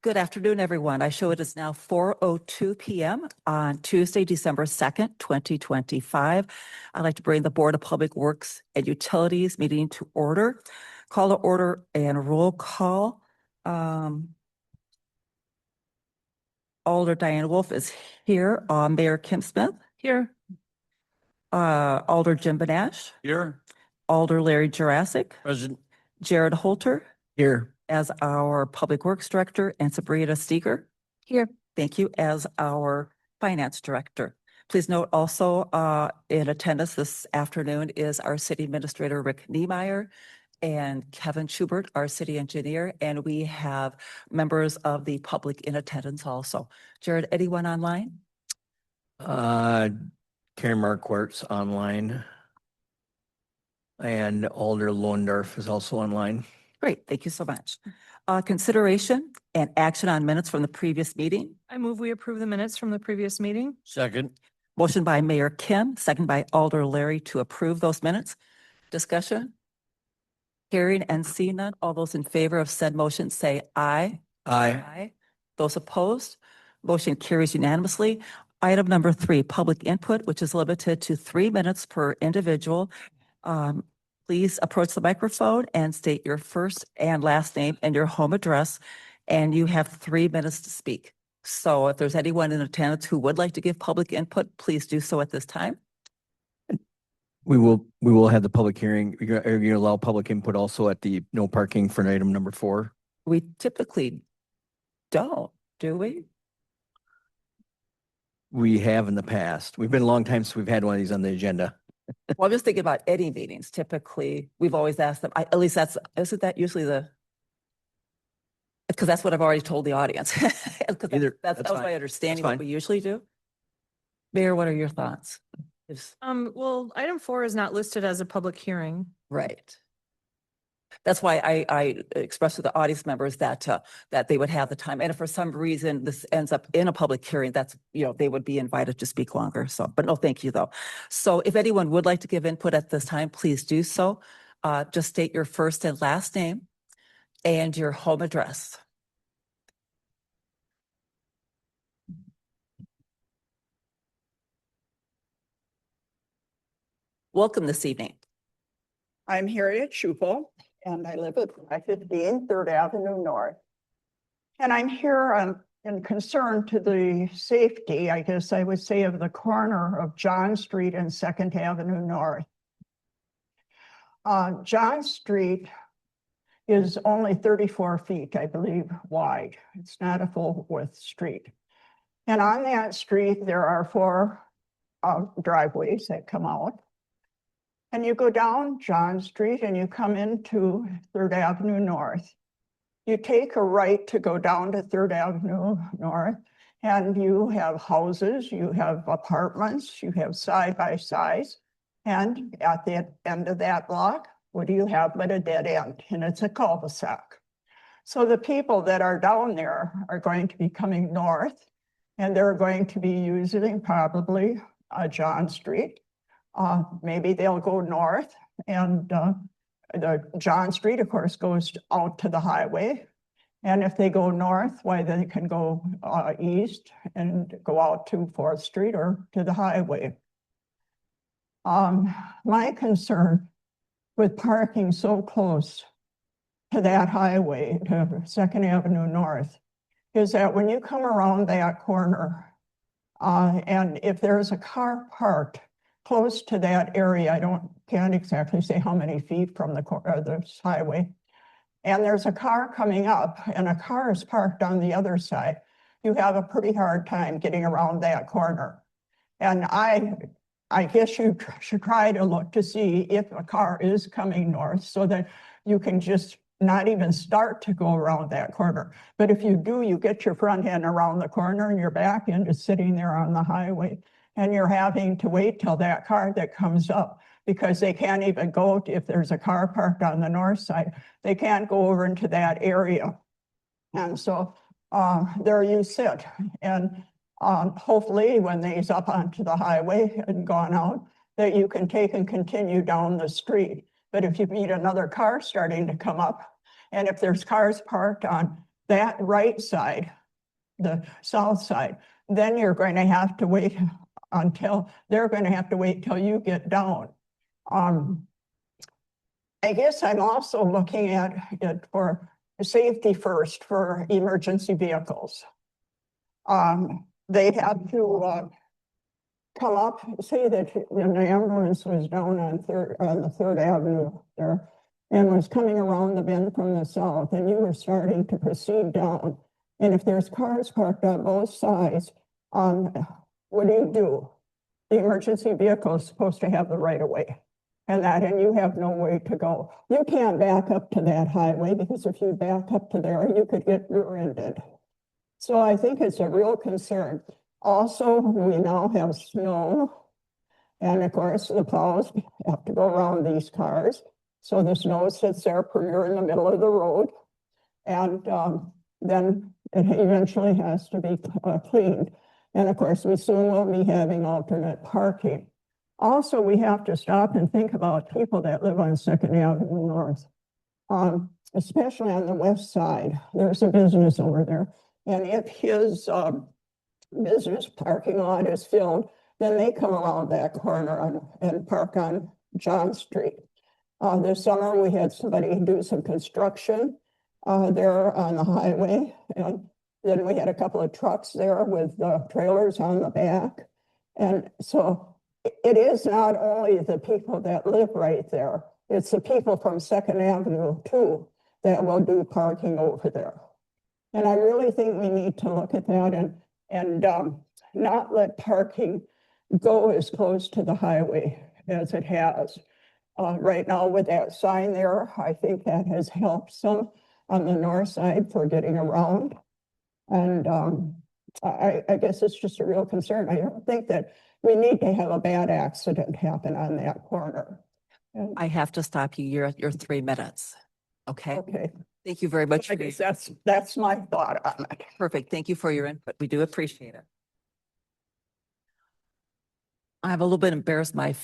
Good afternoon, everyone. I show it is now 4:02 p.m. on Tuesday, December 2nd, 2025. I'd like to bring the Board of Public Works and Utilities meeting to order. Call to order and roll call. Alder Diane Wolf is here. Mayor Kim Smith. Here. Alder Jim Benash. Here. Alder Larry Jurassic. Present. Jared Holter. Here. As our Public Works Director, and Sabrina Steger. Here. Thank you. As our Finance Director. Please note also in attendance this afternoon is our City Administrator, Rick Niemeyer, and Kevin Schubert, our City Engineer, and we have members of the public in attendance also. Jared, anyone online? Karen Markwart's online. And Alder Lohendorf is also online. Great, thank you so much. Consideration and action on minutes from the previous meeting. I move we approve the minutes from the previous meeting. Second. Motion by Mayor Kim, second by Alder Larry to approve those minutes. Discussion? Hearing and seeing none. All those in favor of said motion say aye. Aye. Those opposed? Motion carries unanimously. Item number 3, public input, which is limited to 3 minutes per individual. Please approach the microphone and state your first and last name and your home address, and you have 3 minutes to speak. So if there's anyone in attendance who would like to give public input, please do so at this time. We will have the public hearing. Are you going to allow public input also at the no parking for item number 4? We typically don't, do we? We have in the past. We've been a long time since we've had one of these on the agenda. Well, I'm just thinking about any meetings. Typically, we've always asked them, at least isn't that usually because that's what I've already told the audience. That was my understanding what we usually do. Mayor, what are your thoughts? Well, item 4 is not listed as a public hearing. Right. That's why I expressed to the audience members that they would have the time. And if for some reason this ends up in a public hearing, that's, they would be invited to speak longer. So, but no, thank you though. So if anyone would like to give input at this time, please do so. Just state your first and last name and your home address. Welcome this evening. I'm Harriet Schupel, and I live at 515 3rd Avenue North. And I'm here in concern to the safety, I guess I would say, of the corner of John Street and 2nd Avenue North. John Street is only 34 feet, I believe, wide. It's not a full width street. And on that street, there are 4 driveways that come out. And you go down John Street and you come into 3rd Avenue North. You take a right to go down to 3rd Avenue North, and you have houses, you have apartments, you have side-by-sides. And at the end of that block, what do you have but a dead end? And it's a cul-de-sac. So the people that are down there are going to be coming north, and they're going to be using probably John Street. Maybe they'll go north, and the John Street, of course, goes out to the highway. And if they go north, why, they can go east and go out to 4th Street or to the highway. My concern with parking so close to that highway, to 2nd Avenue North, is that when you come around that corner, and if there's a car parked close to that area, I can't exactly say how many feet from the highway, and there's a car coming up and a car is parked on the other side, you have a pretty hard time getting around that corner. And I guess you should try to look to see if a car is coming north so that you can just not even start to go around that corner. But if you do, you get your front end around the corner and your back end is sitting there on the highway. And you're having to wait till that car that comes up, because they can't even go, if there's a car parked on the north side, they can't go over into that area. And so there you sit. And hopefully when they's up onto the highway and gone out, that you can take and continue down the street. But if you meet another car starting to come up, and if there's cars parked on that right side, the south side, then you're going to have to wait until, they're going to have to wait till you get down. I guess I'm also looking at it for safety first for emergency vehicles. They have to come up, say that an ambulance was down on the Third Avenue there and was coming around the bend from the south, and you were starting to proceed down. And if there's cars parked on both sides, what do? The emergency vehicle is supposed to have the right of way. And you have no way to go. You can't back up to that highway because if you back up to there, you could get rear-ended. So I think it's a real concern. Also, we now have snow. And of course, the plows have to go around these cars. So the snow sits there you're in the middle of the road. And then it eventually has to be cleaned. And of course, we soon will be having alternate parking. Also, we have to stop and think about people that live on Second Avenue North, especially on the west side. There's a business over there. And if his business parking lot is filled, then they come around that corner and park on John Street. This summer, we had somebody do some construction there on the highway. And then we had a couple of trucks there with trailers on the back. And so it is not only the people that live right there, it's the people from Second Avenue too that will do parking over there. And I really think we need to look at that and not let parking go as close to the highway as it has. Right now with that sign there, I think that has helped some on the north side for getting around. And I guess it's just a real concern. I don't think that we need to have a bad accident happen on that corner. I have to stop you. You're at your 3 minutes. Okay. Okay, Thank you very much. I guess that's my thought on it. Perfect. Thank you for your input. We do appreciate it. I'm a little bit embarrassed. My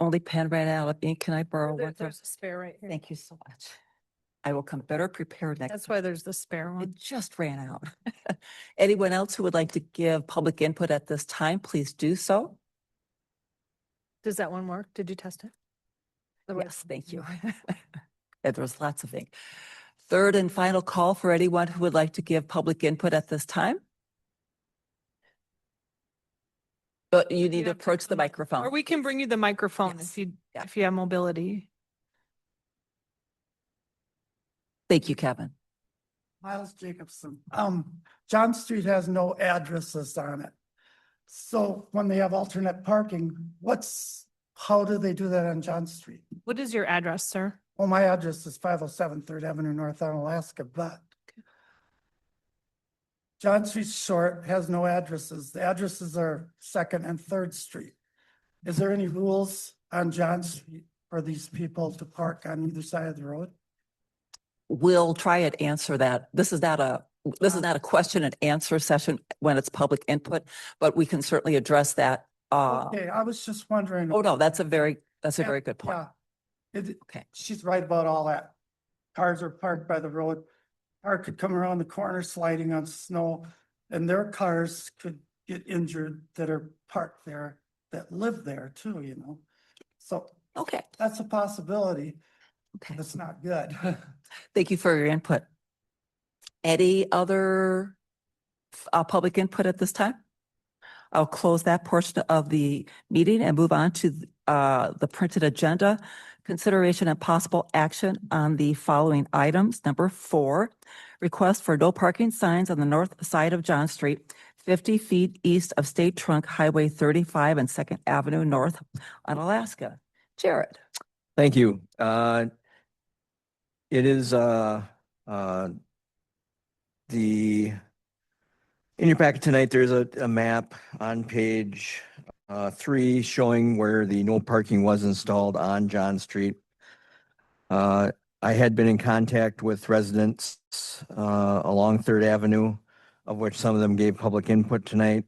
only pen ran out of ink. Can I borrow one? There's a spare right here. Thank you so much. I will come better prepared next. That's why there's the spare one. It just ran out. Anyone else who would like to give public input at this time, please do so. Does that one work? Did you test it? Yes, thank you. And there's lots of ink. Third and final call for anyone who would like to give public input at this time. But you need to have to approach the come up- microphone. Or we can bring you the microphone Yes. Yeah. if you have mobility. Thank you, Kevin. Miles Jacobson. John Street has no addresses on it. So when they have alternate parking, how do they do that on John Street? What is your address, sir? Well, my address is 507 Third Avenue North on Alaska, but John Street's short, has no addresses. The addresses are Second and Third Street. Is there any rules on John Street for these people to park on either side of the road? We'll try and answer that. This is not a question and answer session when it's public input, but we can certainly address that. Okay, I was just wondering. Oh, no, that's a very good point. Yeah. Okay. She's right about all that. Cars are parked by the road. Car could come around the corner sliding on snow, and their cars could get injured that are parked there, that live there too, you know? So Okay, that's a possibility. okay. That's not good. Thank you for your input. Any other public input at this time? I'll close that portion of the meeting and move on to the printed agenda. Consideration and possible action on the following items. Number 4, request for no parking signs on the north side of John Street, 50 feet east of State Trunk Highway 35 and 2nd Avenue North on Alaska. Jared. Thank you. It is, in your packet tonight, there's a map on page 3 showing where the no parking was installed on John Street. I had been in contact with residents along Third Avenue, of which some of them gave public input tonight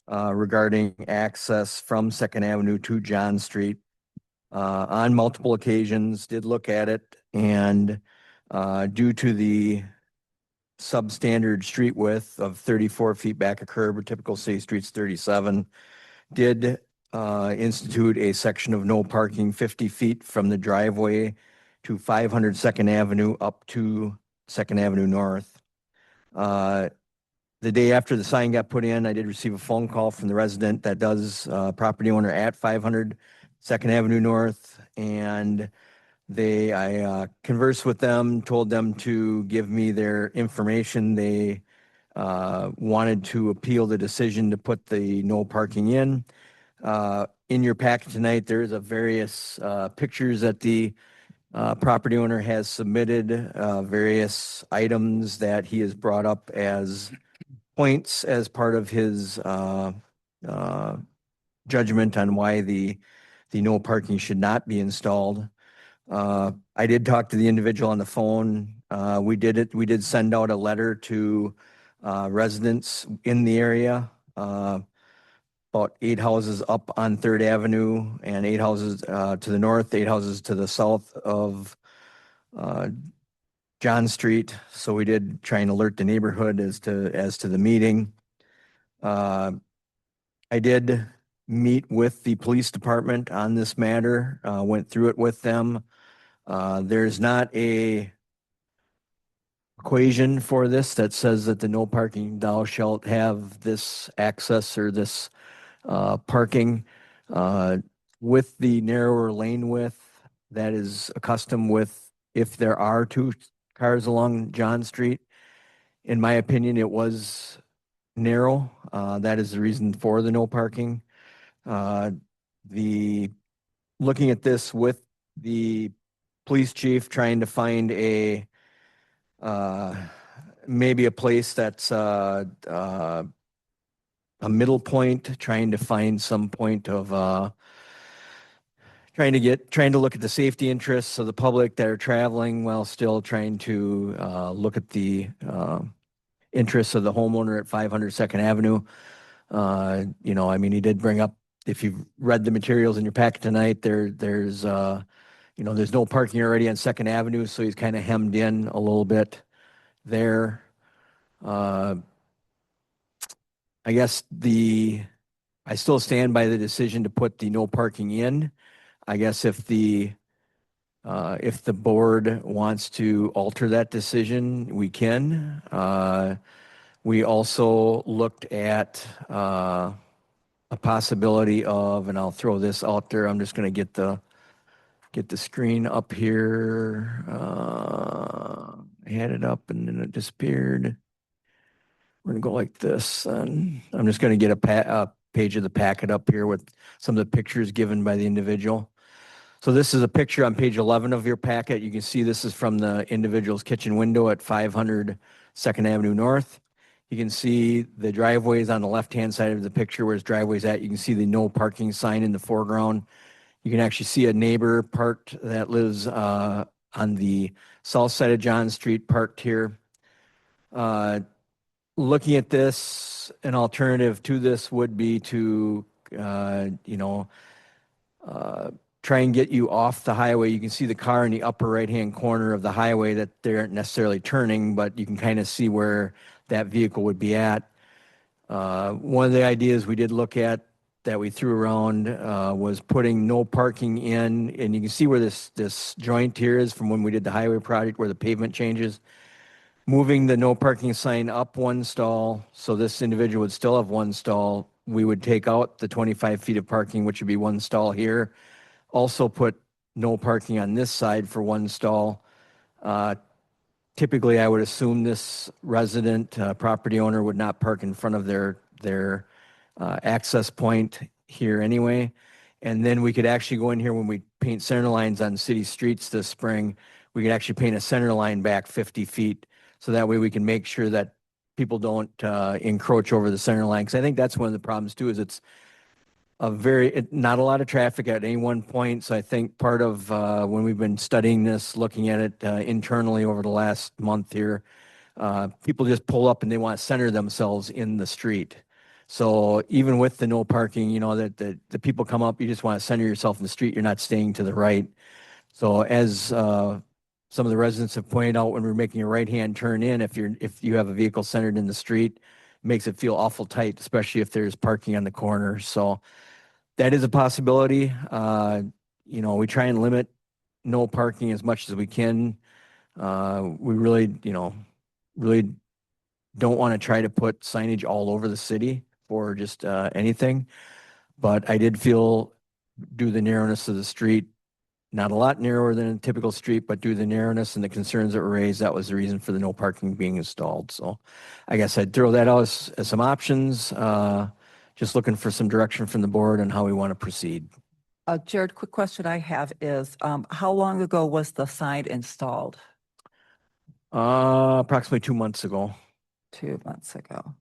regarding access from Second Avenue to John Street. On multiple occasions, did look at it, and due to the substandard street width of 34 feet back a curb, or typical city streets 37, did institute a section of no parking 50 feet from the driveway to 500 Second Avenue up to Second Avenue North. The day after the sign got put in, I did receive a phone call from the resident that does property owner at 500 Second Avenue North, and I conversed with them, told them to give me their information. They wanted to appeal the decision to put the no parking in. In your packet tonight, there's a various pictures that the property owner has submitted, various items that he has brought up as points as part of his judgment on why the no parking should not be installed. I did talk to the individual on the phone. We did send out a letter to residents in the area, about 8 houses up on Third Avenue and 8 houses to the north, 8 houses to the south of John Street. So we did try and alert the neighborhood as to the meeting. I did meet with the police department on this matter, went through it with them. There's not a equation for this that says that the no parking thou shalt have this access or this parking. With the narrower lane width that is accustomed with, if there are 2 cars along John Street, in my opinion, it was narrow. That is the reason for the no parking. Looking at this with the police chief, trying to find maybe a place that's a middle point, trying to find some point of trying to look at the safety interests of the public that are traveling while still trying to look at the interests of the homeowner at 500 Second Avenue. I mean, he did bring up, if you've read the materials in your packet tonight, there's no parking already on Second Avenue, so he's kind of hemmed in a little bit there. I guess I still stand by the decision to put the no parking in. I guess if the board wants to alter that decision, we can. We also looked at a possibility of, and I'll throw this out there. I'm just going to get the screen up here. I had it up and then it disappeared. We're going to go like this. And I'm just going to get a page of the packet up here with some of the pictures given by the individual. So this is a picture on page 11 of your packet. You can see this is from the individual's kitchen window at 500 Second Avenue North. You can see the driveways on the left-hand side of the picture where his driveway's at. You can see the no parking sign in the foreground. You can actually see a neighbor parked that lives on the south side of John Street, parked here. Looking at this, an alternative to this would be to, try and get you off the highway. You can see the car in the upper right-hand corner of the highway that they aren't necessarily turning, but you can kind of see where that vehicle would be at. One of the ideas we did look at that we threw around was putting no parking in, and you can see where this joint here is from when we did the highway project where the pavement changes. Moving the no parking sign up 1 stall, so this individual would still have 1 stall. We would take out the 25 feet of parking, which would be 1 stall here. Also put no parking on this side for 1 stall. Typically, I would assume this resident property owner would not park in front of their access point here anyway. And then we could actually go in here when we paint center lines on city streets this spring, we could actually paint a center line back 50 feet. So that way we can make sure that people don't encroach over the center line. Because I think that's one of the problems too, is it's not a lot of traffic at any one point. So I think part of when we've been studying this, looking at it internally over the last month here, people just pull up and they want to center themselves in the street. So even with the no parking, that the people come up, you just want to center yourself in the street. You're not staying to the right. So as some of the residents have pointed out when we're making a right-hand turn in, if you have a vehicle centered in the street, makes it feel awful tight, especially if there's parking on the corner. So that is a possibility. We try and limit no parking as much as we can. We really, really don't want to try to put signage all over the city for just anything. But I did feel, due to the narrowness of the street, not a lot narrower than a typical street, but due to the narrowness and the concerns that were raised, that was the reason for the no parking being installed. So I guess I'd throw that out as some options. Just looking for some direction from the board on how we want to proceed. Jared, quick question I have is, how long ago was the sign installed? Approximately 2 months ago. 2 months ago.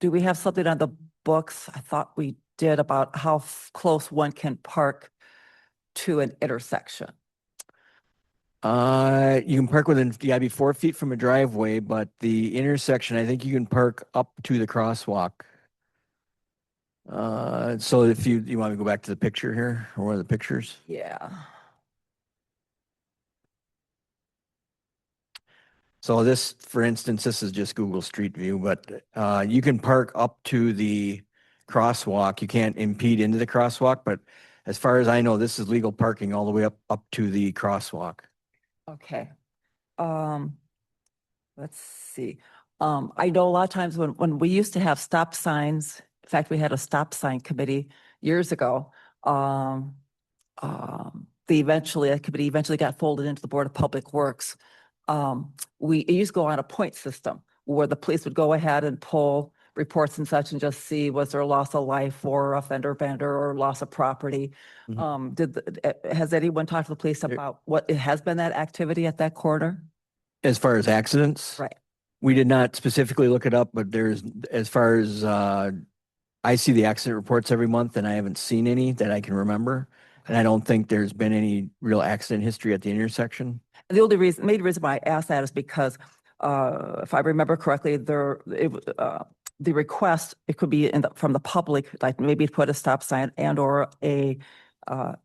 Do we have something on the books? I thought we did, about how close one can park to an intersection. You can park within, you gotta be 4 feet from a driveway, but the intersection, I think you can park up to the crosswalk. So if you want me to go back to the picture here, or one of the pictures? Yeah. So this, for instance, this is just Google Street View, but you can park up to the crosswalk. You can't impede into the crosswalk, but as far as I know, this is legal parking all the way up to the crosswalk. Okay. Let's see. I know a lot of times when we used to have stop signs, in fact, we had a stop sign committee years ago. That committee eventually got folded into the Board of Public Works. It used to go on a point system where the police would go ahead and pull reports and such and just see, was there a loss of life or a fender bender or loss of property? Has anyone talked to the police about what it has been, that activity at that corner? As far as accidents? Right. We did not specifically look it up, but as far as, I see the accident reports every month and I haven't seen any that I can remember. And I don't think there's been any real accident history at the intersection. The only reason, main reason why I asked that is because, if I remember correctly, the request, it could be from the public, like maybe put a stop sign and or a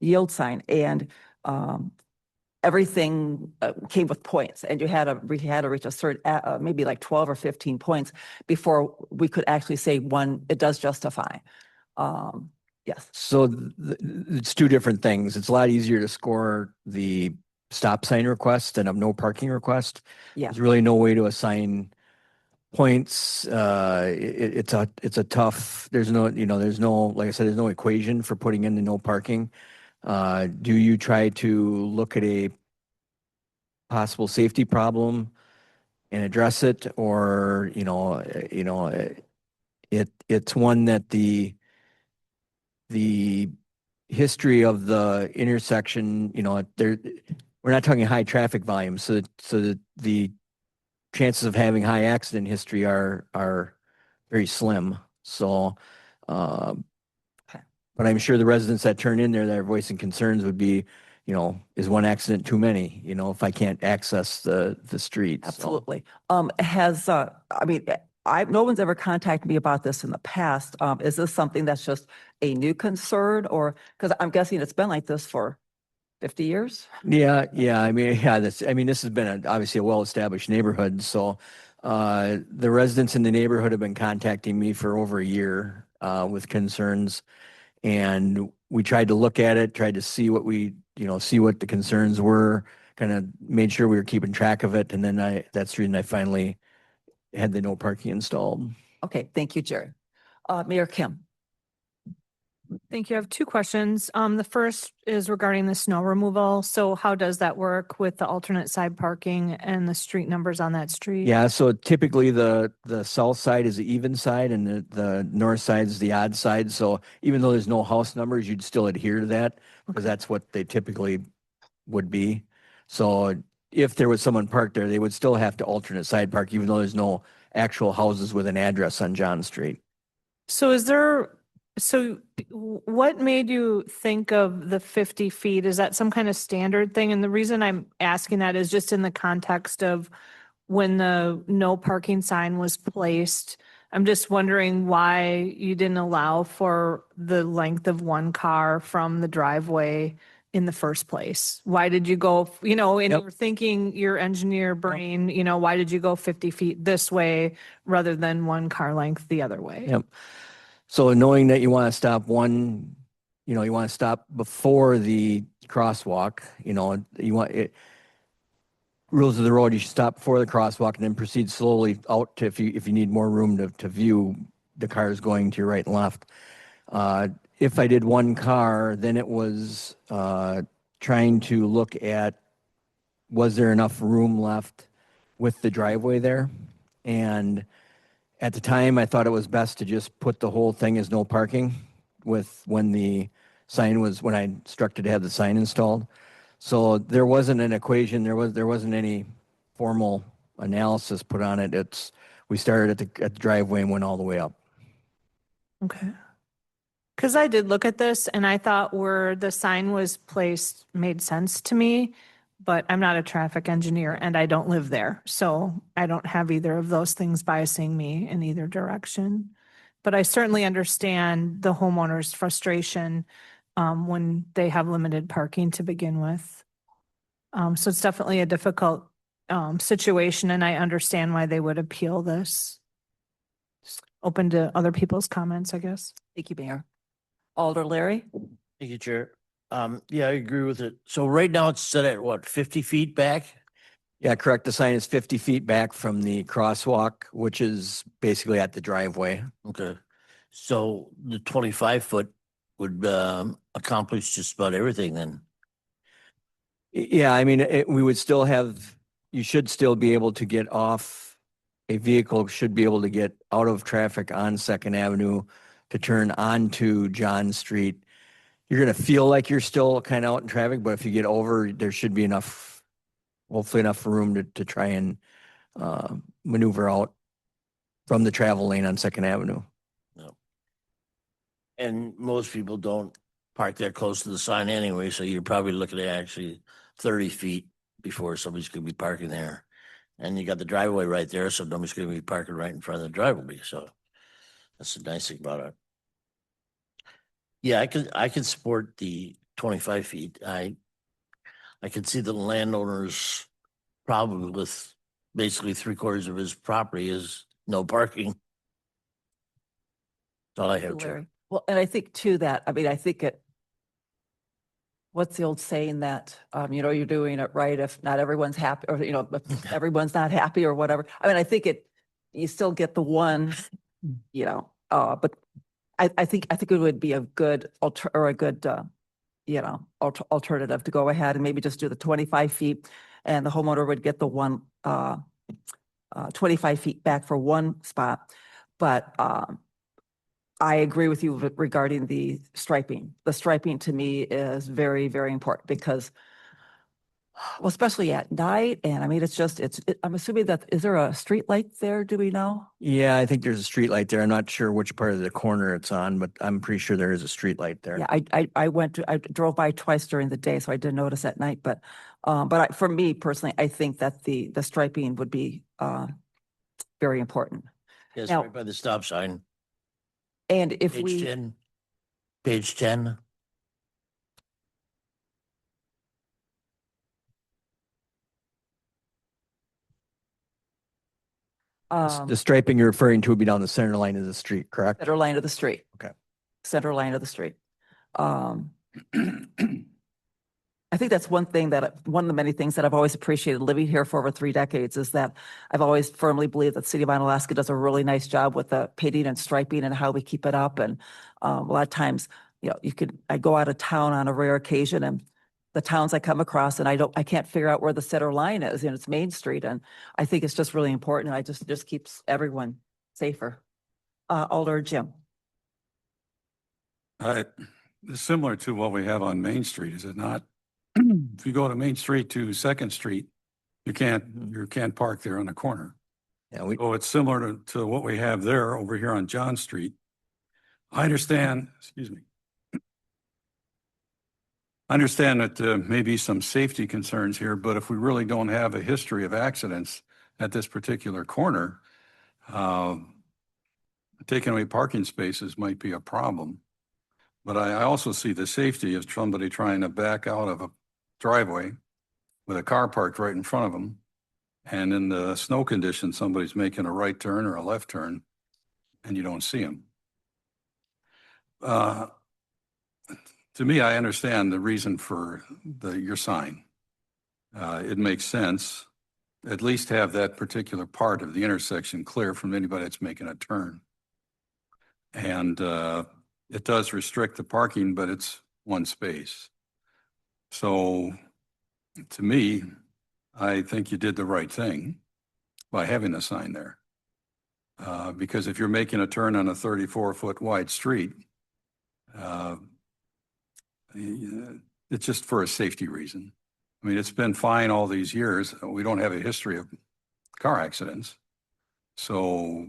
yield sign, and everything came with points, and we had to reach a certain, maybe like 12 or 15 points before we could actually say it does justify. Yes. So it's two different things. It's a lot easier to score the stop sign request than a no parking request. Yeah. There's really no way to assign points. It's a tough, there's no, like I said, there's no equation for putting in the no parking. Do you try to look at a possible safety problem and address it, or, it's one that the history of the intersection, we're not talking high traffic volumes, so the chances of having high accident history are very slim. So, but I'm sure the residents that turn in there that are voicing concerns would be, is one accident too many? If I can't access the street. So. Absolutely. No one's ever contacted me about this in the past. Is this something that's just a new concern, or, because I'm guessing it's been like this for 50 years? Yeah. This has been obviously a well-established neighborhood. So the residents in the neighborhood have been contacting me for over a year with concerns. And we tried to look at it, tried to see what see what the concerns were, kind of made sure we were keeping track of it. And then that's the reason I finally had the no parking installed. Okay, thank you, Jerry. Mayor Kim. Thank you. I have two questions. The first is regarding the snow removal. So how does that work with the alternate side parking and the street numbers on that street? Yeah, so typically the south side is the even side and the north side is the odd side. So even though there's no house numbers, you'd still adhere to that because that's what they typically would be. So if there was someone parked there, they would still have to alternate side park, even though there's no actual houses with an address on John Street. So what made you think of the 50 feet? Is that some kind of standard thing? And the reason I'm asking that is just in the context of when the no parking sign was placed, I'm just wondering why you didn't allow for the length of one car from the driveway in the first place. Why did you go, you know, and Yep. you're thinking your engineer brain, you know, why did you go 50 feet this way rather than one car length the other way? Yep. So knowing that you want to stop one, you want to stop before the crosswalk, you want it. Rules of the road, you should stop before the crosswalk and then proceed slowly out to, if you need more room to view the cars going to your right and left. If I did one car, then it was trying to look at, was there enough room left with the driveway there? And at the time, I thought it was best to just put the whole thing as no parking when I instructed to have the sign installed. So there wasn't an equation, there wasn't any formal analysis put on it. We started at the driveway and went all the way up. Okay. Because I did look at this and I thought where the sign was placed made sense to me, but I'm not a traffic engineer and I don't live there. So I don't have either of those things biasing me in either direction. But I certainly understand the homeowner's frustration when they have limited parking to begin with. So it's definitely a difficult situation and I understand why they would appeal this. Just open to other people's comments, I guess. Thank you, Mayor. Alder Larry? Thank you, Chair. Yeah, I agree with it. So right now it's set at what, 50 feet back? Yeah, correct. The sign is 50 feet back from the crosswalk, which is basically at the driveway. Okay. So the 25 foot would accomplish just about everything then. Yeah, I mean, we would still you should still be able to get off, a vehicle should be able to get out of traffic on Second Avenue to turn onto John Street. You're going to feel like you're still kind of out in traffic, but if you get over, there should be hopefully enough room to try and maneuver out from the travel lane on Second Avenue. And most people don't park that close to the sign anyway, so you're probably looking at actually 30 feet before somebody's going to be parking there. And you got the driveway right there, so nobody's going to be parking right in front of the driveway. So that's the nice thing about it. Yeah, I could support the 25 feet. I could see the landowner's problem with basically 3/4 of his property is no parking. That's all I have, Chair. Larry. Well, and I think too that, I mean, I think what's the old saying that, you're doing it right if not everyone's happy, or, if everyone's not happy or whatever. I mean, I think you still get the one, but I think it would be a good alternative to go ahead and maybe just do the 25 feet and the homeowner would get the one, 25 feet back for one spot. But, I agree with you regarding the striping. The striping to me is very, very important because, well, especially at night. And I mean, I'm assuming is there a street light there? Do we know? Yeah, I think there's a street light there. I'm not sure which part of the corner it's on, but I'm pretty sure there is a street light there. Yeah, I drove by twice during the day, so I didn't notice at night. But for me personally, I think that the striping would be very important. Yes, Now- right by the stop sign. And if Page 10. The striping you're referring to would be down the center line of the street, correct? center line of the street. Okay. Center line of the street. I think that's one of the many things that I've always appreciated living here for over 3 decades is that I've always firmly believed that the City of Onalaska does a really nice job with the painting and striping and how we keep it up. And a lot of times, I go out of town on a rare occasion and the towns I come across and I can't figure out where the center line is, it's Main Street. And I think it's just really important. And just keeps everyone safer. Alder Jim. Similar to what we have on Main Street, is it not? If you go to Main Street to Second Street, you can't park there on the corner. Yeah, Oh, it's similar to what we have there over here on John Street. I understand that there may be some safety concerns here, but if we really don't have a history of accidents at this particular corner, taking away parking spaces might be a problem. But I also see the safety of somebody trying to back out of a driveway with a car parked right in front of them. And in the snow conditions, somebody's making a right turn or a left turn and you don't see them. To me, I understand the reason for your sign. It makes sense. At least have that particular part of the intersection clear from anybody that's making a turn. And it does restrict the parking, but it's one space. So to me, I think you did the right thing by having a sign there. Because if you're making a turn on a 34-foot wide street, it's just for a safety reason. I mean, it's been fine all these years. We don't have a history of car accidents. So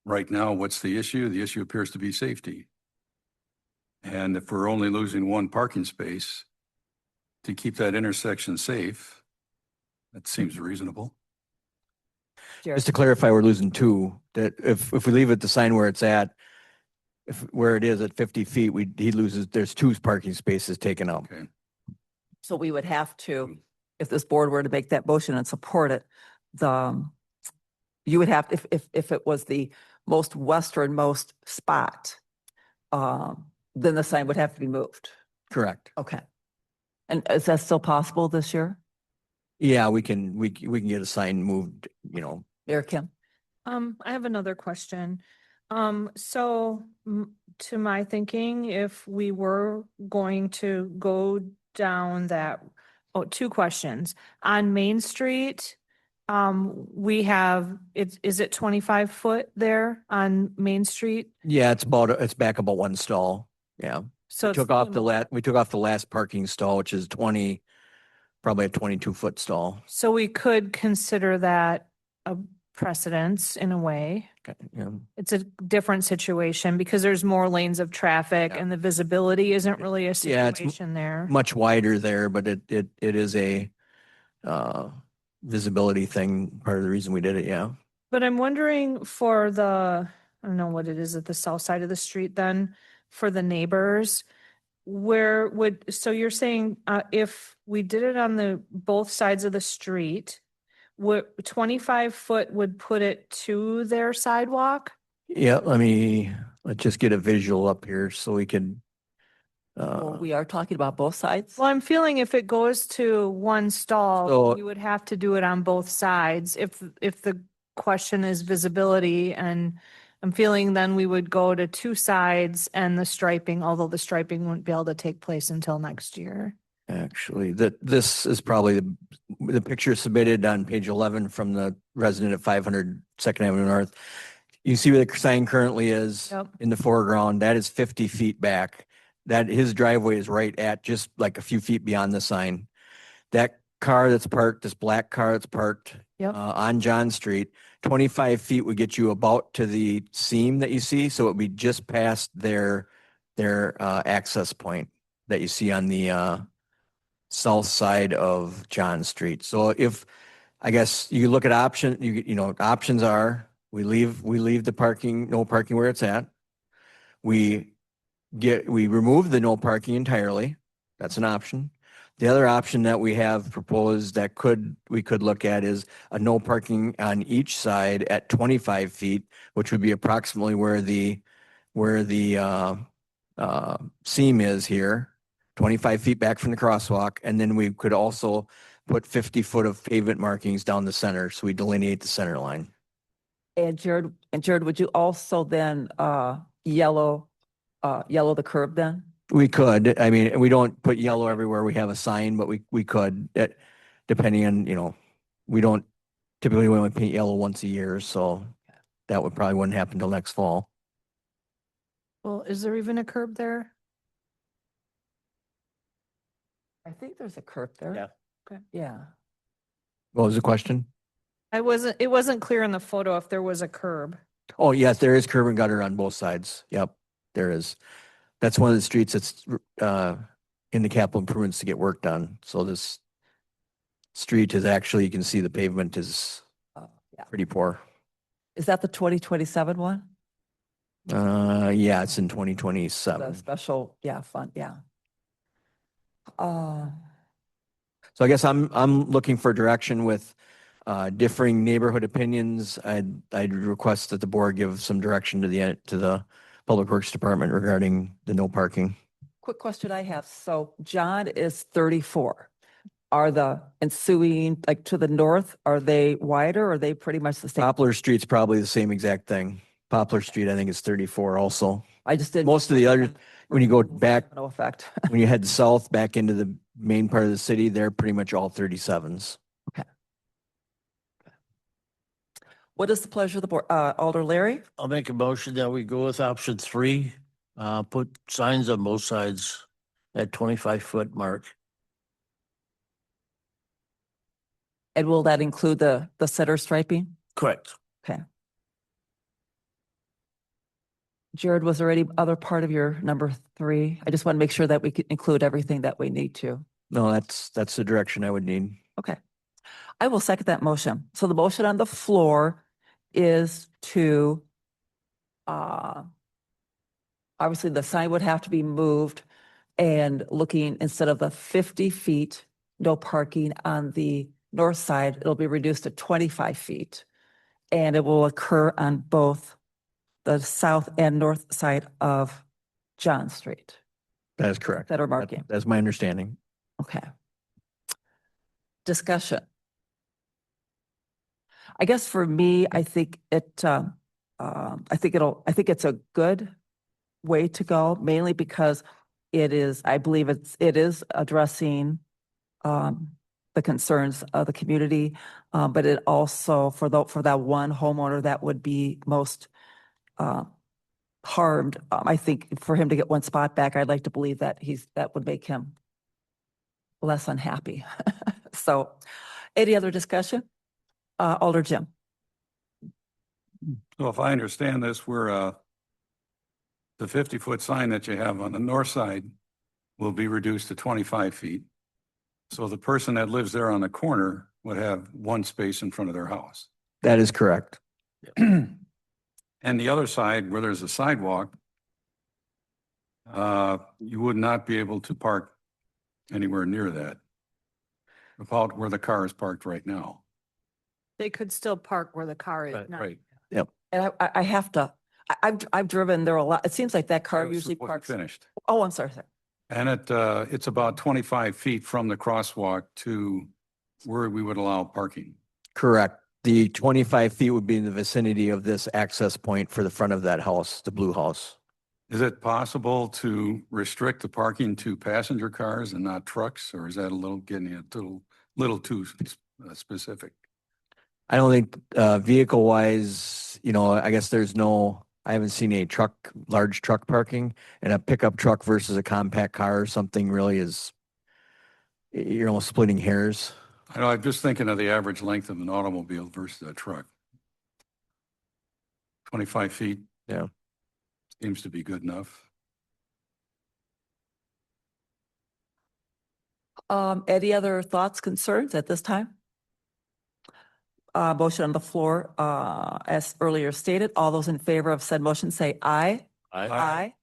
right now, what's the issue? The issue appears to be safety. And if we're only losing one parking space to keep that intersection safe, that seems reasonable. Just to clarify, we're losing two, that if we leave it the sign where it's at, where it is at 50 feet, he loses, there's two parking spaces taken out. Okay. So we would have to, if this board were to make that motion and support it, you would have, if it was the most westernmost spot, then the sign would have to be moved. Correct. Okay. And is that still possible this year? Yeah, we can get a sign moved, Mayor Kim? I have another question. To my thinking, if we were going to go down that, two questions. On Main Street, we have, is it 25 foot there on Main Street? Yeah, it's back about one stall. Yeah. So We it's took off the last parking stall, which is probably a 22-foot stall. So we could consider that a precedence in a way. Okay, yeah. It's a different situation because there's more lanes of traffic Yeah. and the visibility isn't really a Yeah, it's situation there. Much wider there, but it is a visibility thing, part of the reason we did it, yeah. But I'm wondering for I don't know what it is at the south side of the street then, for the neighbors, so you're saying if we did it on both sides of the street, 25 foot would put it to their sidewalk? Yeah, let's just get a visual up here so we can. Well, we are talking about both sides. Well, I'm feeling if it goes to one stall, So- you would have to do it on both sides. If the question is visibility, and I'm feeling then we would go to two sides and the striping, although the striping wouldn't be able to take place until next year. Actually, this is probably the picture submitted on page 11 from the resident at 500 Second Avenue North. You see where the sign currently is Yep. in the foreground. That is 50 feet back. That his driveway is right at just like a few feet beyond the sign. That car that's parked, this black car that's parked Yep. on John Street, 25 feet would get you about to the seam that you see. So it would be just past their access point that you see on the south side of John Street. So I guess you look at options are we leave the parking, no parking where it's at. We remove the no parking entirely. That's an option. The other option that we have proposed that we could look at is a no parking on each side at 25 feet, which would be approximately where the seam is here, 25 feet back from the crosswalk. And then we could also put 50 foot of pavement markings down the center. So we delineate the center line. And Jared, would you also then yellow the curb then? We could. I mean, we don't put yellow everywhere we have a sign, but we could, depending on, we don't typically only paint yellow once a year. So that probably wouldn't happen till next fall. Well, is there even a curb there? I think there's a curb there. Yeah. Okay. Yeah. What was the question? It wasn't clear in the photo if there was a curb. Oh, yes, there is curb and gutter on both sides. Yep, there is. That's one of the streets that's in the capital improvements to get work done. So this street is actually, you can see the pavement is Yeah. pretty poor. Is that the 2027 one? Yeah, it's in The 2027. special, yeah, fund, yeah. Uh, So I guess I'm looking for direction with differing neighborhood opinions. I'd request that the board give some direction to the Public Works Department regarding the no parking. Quick question I have. So John is 34. Are the ensuing, like to the north, are they wider or are they pretty much the same? Poplar Street's probably the same exact thing. Poplar Street, I think, is 34 also. I just did. Most of the other, when you go back, No effect. when you head south back into the main part of the city, they're pretty much all 37s. What is the pleasure of the board? Alder Larry? I'll make a motion that we go with option 3. Put signs on both sides at 25-foot mark. And will that include the center striping? Correct. Okay. Jared, was there any other part of your number 3? I just want to make sure that we can include everything that we need to. No, that's the direction I would need. Okay. I will second that motion. So the motion on the floor is to, obviously the sign would have to be moved and looking instead of the 50 feet, no parking on the north side, it'll be reduced to 25 feet. And it will occur on both the south and north side of John Street That is correct. that are marking. That's my understanding. Okay. Discussion. I guess for me, I think it's a good way to go, mainly because I believe it is addressing the concerns of the community, but it also for that one homeowner that would be most harmed. I think for him to get one spot back, I'd like to believe that that would make him less unhappy. So, any other discussion? Alder Jim. So if I understand this, the 50-foot sign that you have on the north side will be reduced to 25 feet. So the person that lives there on the corner would have one space in front of their house. That is correct. And the other side, where there's a sidewalk, you would not be able to park anywhere near that, about where the car is parked right now. They could still park where the car is. not- Right. And I have to, I've driven there a lot. It seems like that car This is usually what you parks. Finished. Oh, I'm sorry. And it's about 25 feet from the crosswalk to where we would allow parking. Correct. The 25 feet would be in the vicinity of this access point for the front of that house, the blue house. Is it possible to restrict the parking to passenger cars and not trucks, or is that getting a little too specific? I don't think vehicle wise, I guess I haven't seen a large truck parking, and a pickup truck versus a compact car or something really you're almost splitting hairs. I know, I'm just thinking of the average length of an automobile versus a truck. 25 feet. Yeah. Seems to be good enough. Any other thoughts, concerns at this time? Motion on the floor, as earlier stated, all those in favor of said motion say aye. Aye.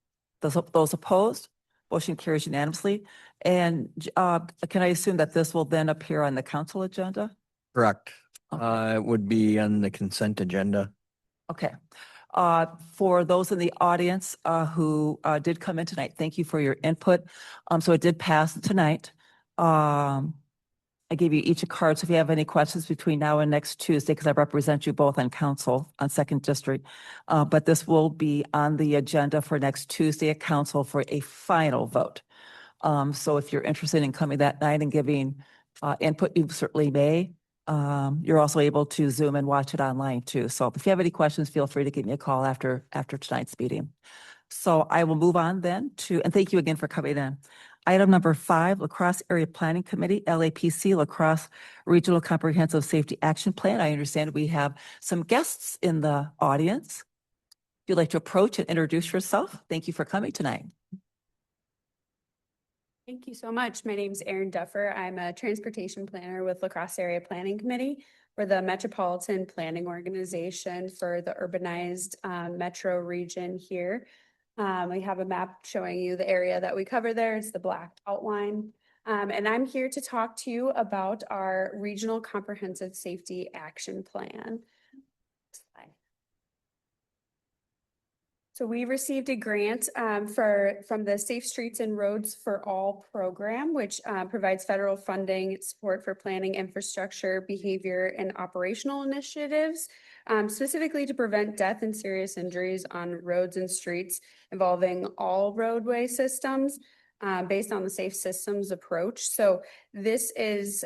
Those opposed, motion carries unanimously. And can I assume that this will then appear on the council agenda? Correct. Okay. It would be on the consent agenda. Okay. For those in the audience who did come in tonight, thank you for your input. So it did pass tonight. I gave you each a card, so if you have any questions between now and next Tuesday, because I represent you both on council on Second District, but this will be on the agenda for next Tuesday at council for a final vote. So if you're interested in coming that night and giving input, you certainly may. You're also able to Zoom and watch it online too. So if you have any questions, feel free to give me a call after tonight's meeting. So I will move on then and thank you again for coming in. Item number 5, La Crosse Area Planning Committee, LAPC, La Crosse Regional Comprehensive Safety Action Plan. I understand we have some guests in the audience. If you'd like to approach and introduce yourself, thank you for coming tonight. Thank you so much. My name's Erin Duffer. I'm a transportation planner with La Crosse Area Planning Committee. We're the Metropolitan Planning Organization for the urbanized metro region here. We have a map showing you the area that we cover there. It's the black outline. And I'm here to talk to you about our Regional Comprehensive Safety Action Plan. Slide. So we received a grant from the Safe Streets and Roads for All program, which provides federal funding support for planning, infrastructure, behavior, and operational initiatives, specifically to prevent death and serious injuries on roads and streets involving all roadway systems based on the Safe Systems approach. So this is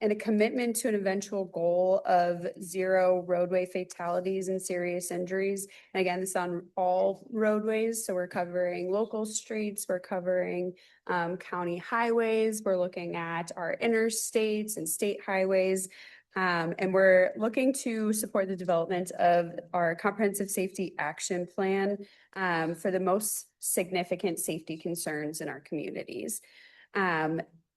and a commitment to an eventual goal of 0 roadway fatalities and serious injuries. And again, this is on all roadways. So we're covering local streets, we're covering county highways, we're looking at our interstates and state highways. And we're looking to support the development of our comprehensive safety action plan for the most significant safety concerns in our communities.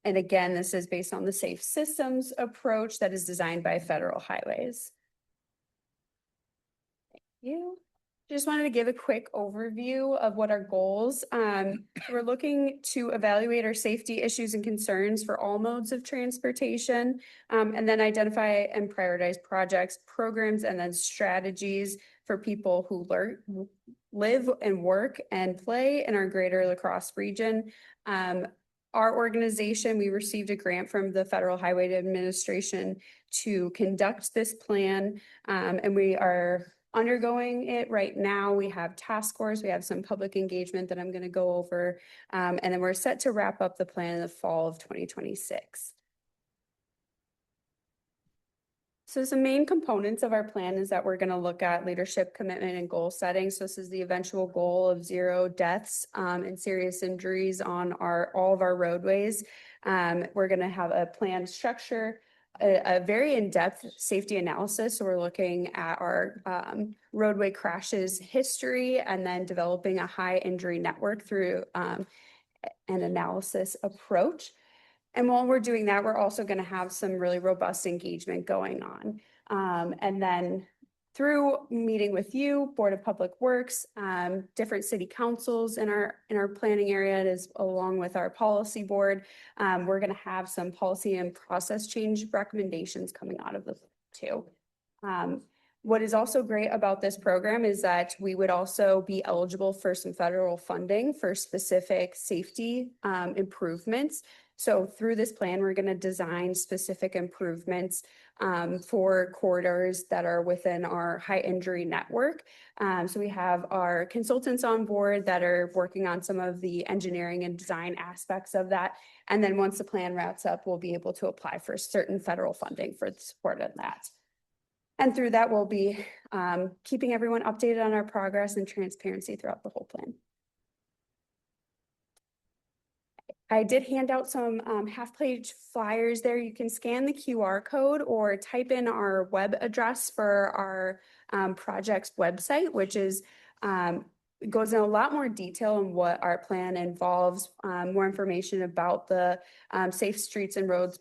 And again, this is based on the Safe Systems approach that is designed by Federal Highways. Thank you. Just wanted to give a quick overview of what our goals. We're looking to evaluate our safety issues and concerns for all modes of transportation, and then identify and prioritize projects, programs, and then strategies for people who live and work and play in our greater La Crosse region. Our organization, we received a grant from the Federal Highway Administration to conduct this plan, and we are undergoing it right now. We have task force, we have some public engagement that I'm going to go over, and then we're set to wrap up the plan in the fall of 2026. So some main components of our plan is that we're going to look at leadership, commitment, and goal setting. So this is the eventual goal of 0 deaths and serious injuries on all of our roadways. We're going to have a plan structure, a very in-depth safety analysis. So we're looking at our roadway crashes history and then developing a high injury network through an analysis approach. And while we're doing that, we're also going to have some really robust engagement going on. And then through meeting with you, Board of Public Works, different city councils in our planning area, as along with our policy board, we're going to have some policy and process change recommendations coming out of the too. What is also great about this program is that we would also be eligible for some federal funding for specific safety improvements. So through this plan, we're going to design specific improvements for corridors that are within our high injury network. So we have our consultants on board that are working on some of the engineering and design aspects of that. And then once the plan wraps up, we'll be able to apply for certain federal funding for the support of that. And through that, we'll be keeping everyone updated on our progress and transparency throughout the whole plan. I did hand out some half-page flyers there. You can scan the QR code or type in our web address for our project's website, which is goes in a lot more detail on what our plan involves, more information about the Safe Streets and Roads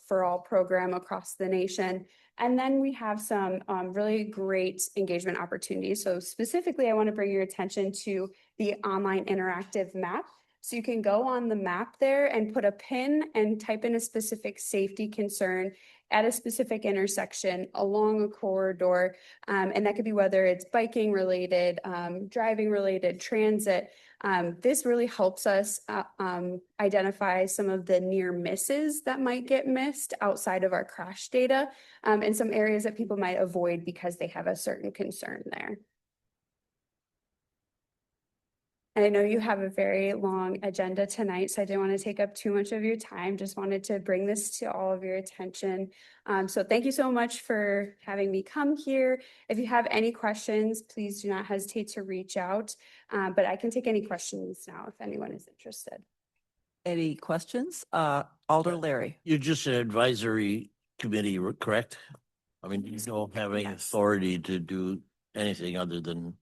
for All program across the nation. And then we have some really great engagement opportunities. So specifically, I want to bring your attention to the online interactive map. So you can go on the map there and put a pin and type in a specific safety concern at a specific intersection along a corridor. And that could be whether it's biking related, driving related, transit. This really helps us identify some of the near misses that might get missed outside of our crash data, and some areas that people might avoid because they have a certain concern there. And I know you have a very long agenda tonight, so I didn't want to take up too much of your time. Just wanted to bring this to all of your attention. So thank you so much for having me come here. If you have any questions, please do not hesitate to reach out. But I can take any questions now if anyone is interested. Any questions? Alder Larry. You're just an advisory committee, correct? I mean, you don't have any Yes. authority to do anything other than